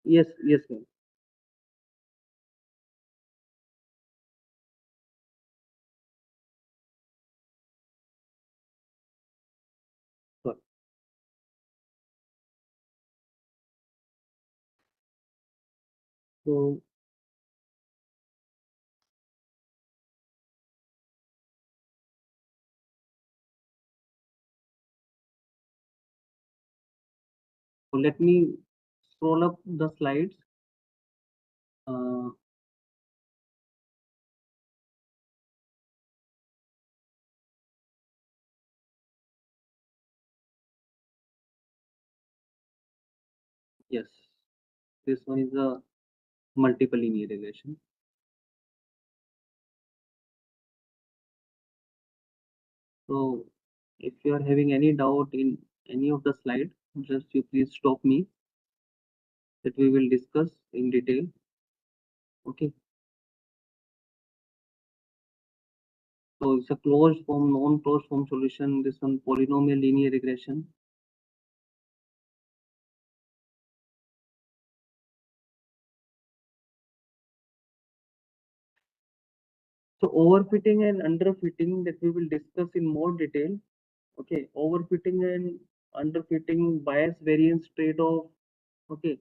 Yes, yes, ma'am. Sorry. So, so let me scroll up the slides. Uh, yes, this one is a multiple linear regression. So, if you are having any doubt in any of the slide, just you please stop me, that we will discuss in detail. Okay. So it's a closed form, non-closed form solution. This one polynomial linear regression. So overfitting and underfitting, that we will discuss in more detail. Okay, overfitting and underfitting, bias variance trade-off. Okay,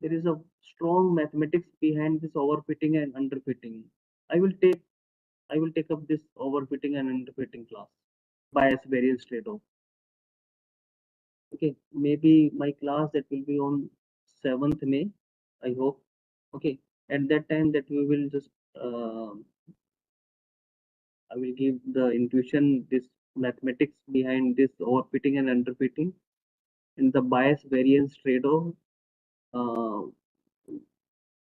there is a strong mathematics behind this overfitting and underfitting. I will take I will take up this overfitting and underfitting class. Bias variance trade-off. Okay, maybe my class that will be on 7th May, I hope. Okay, at that time that we will just I will give the intuition, this mathematics behind this overfitting and underfitting, and the bias variance trade-off. Uh,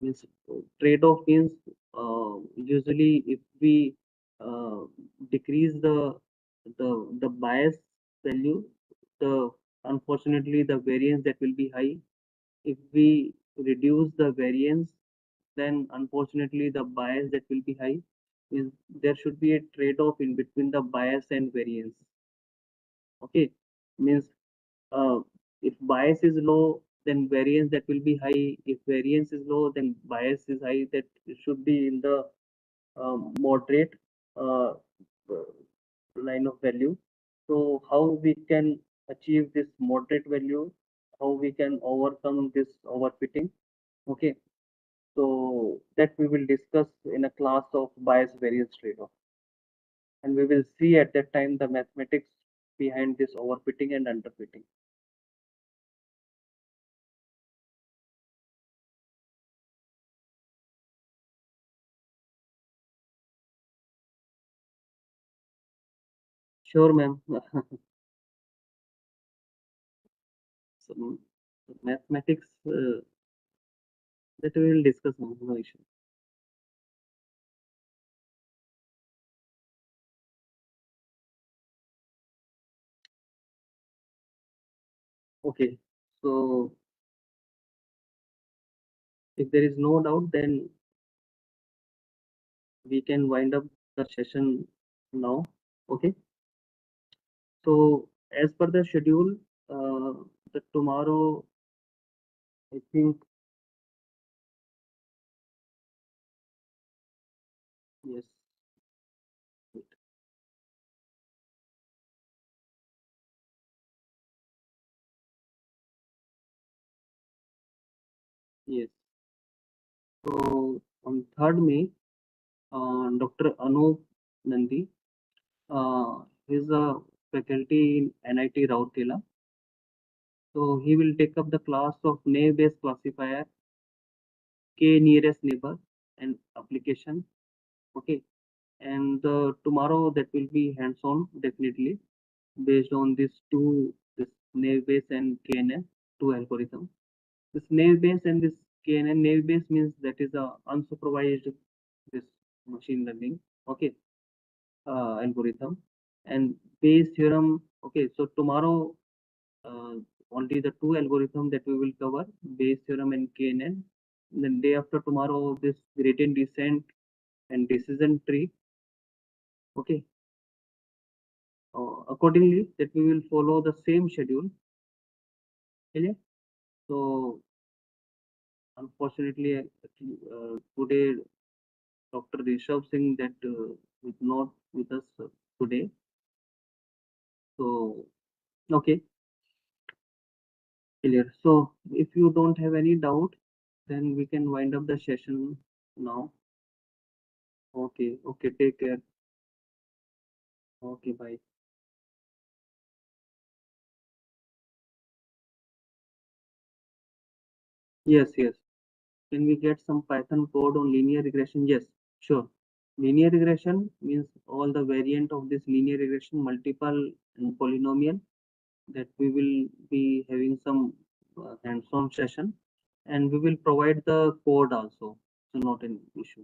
means trade-off means usually if we uh, decrease the bias value, the unfortunately the variance that will be high. If we reduce the variance, then unfortunately the bias that will be high. Is there should be a trade-off in between the bias and variance. Okay, means uh, if bias is low, then variance that will be high. If variance is low, then bias is high. That should be in the moderate uh, line of value. So how we can achieve this moderate value? How we can overcome this overfitting? Okay, so that we will discuss in a class of bias variance trade-off, and we will see at that time the mathematics behind this overfitting and underfitting. Sure, ma'am. So, mathematics that we will discuss, ma'am. No issue. Okay. So if there is no doubt, then we can wind up the session now. Okay. So as per the schedule, the tomorrow, I think, yes, yes. So on 3rd May, Dr. Anup Nandi, is a faculty in NIT Rourkela. So he will take up the class of naive-based classifier, K nearest neighbor, and application. Okay, and tomorrow that will be hands-on definitely based on this naive base and KNN two algorithm. This naive base and this KNN naive base means that is a unsupervised this machine learning. Okay, algorithm and Bayes theorem. Okay, so tomorrow uh, only the two algorithm that we will cover, Bayes theorem and KNN. Then day after tomorrow, this gradient descent and decision tree. Okay, accordingly that we will follow the same schedule. Okay? So unfortunately, today Dr. Rishabh Singh that is not with us today. So okay, clear. So if you don't have any doubt, then we can wind up the session now. Okay, okay, take care. Okay, bye. Yes, yes. Can we get some Python code on linear regression? Yes, sure. Linear regression means all the variant of this linear regression, multiple and polynomial, that we will be having some hands-on session, and we will provide the code also. So not an issue.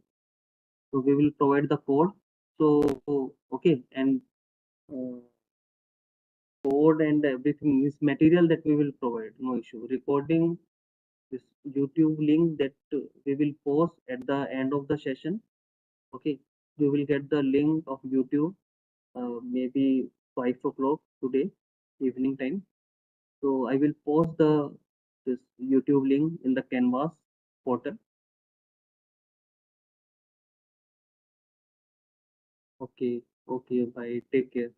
So we will provide the code. So okay, and uh, code and everything is material that we will provide. No issue. Recording this YouTube link that we will post at the end of the session. Okay, you will get the link of YouTube maybe 5 o'clock today evening time. So I will post the this YouTube link in the Canvas portal. Okay, okay, bye. Take care.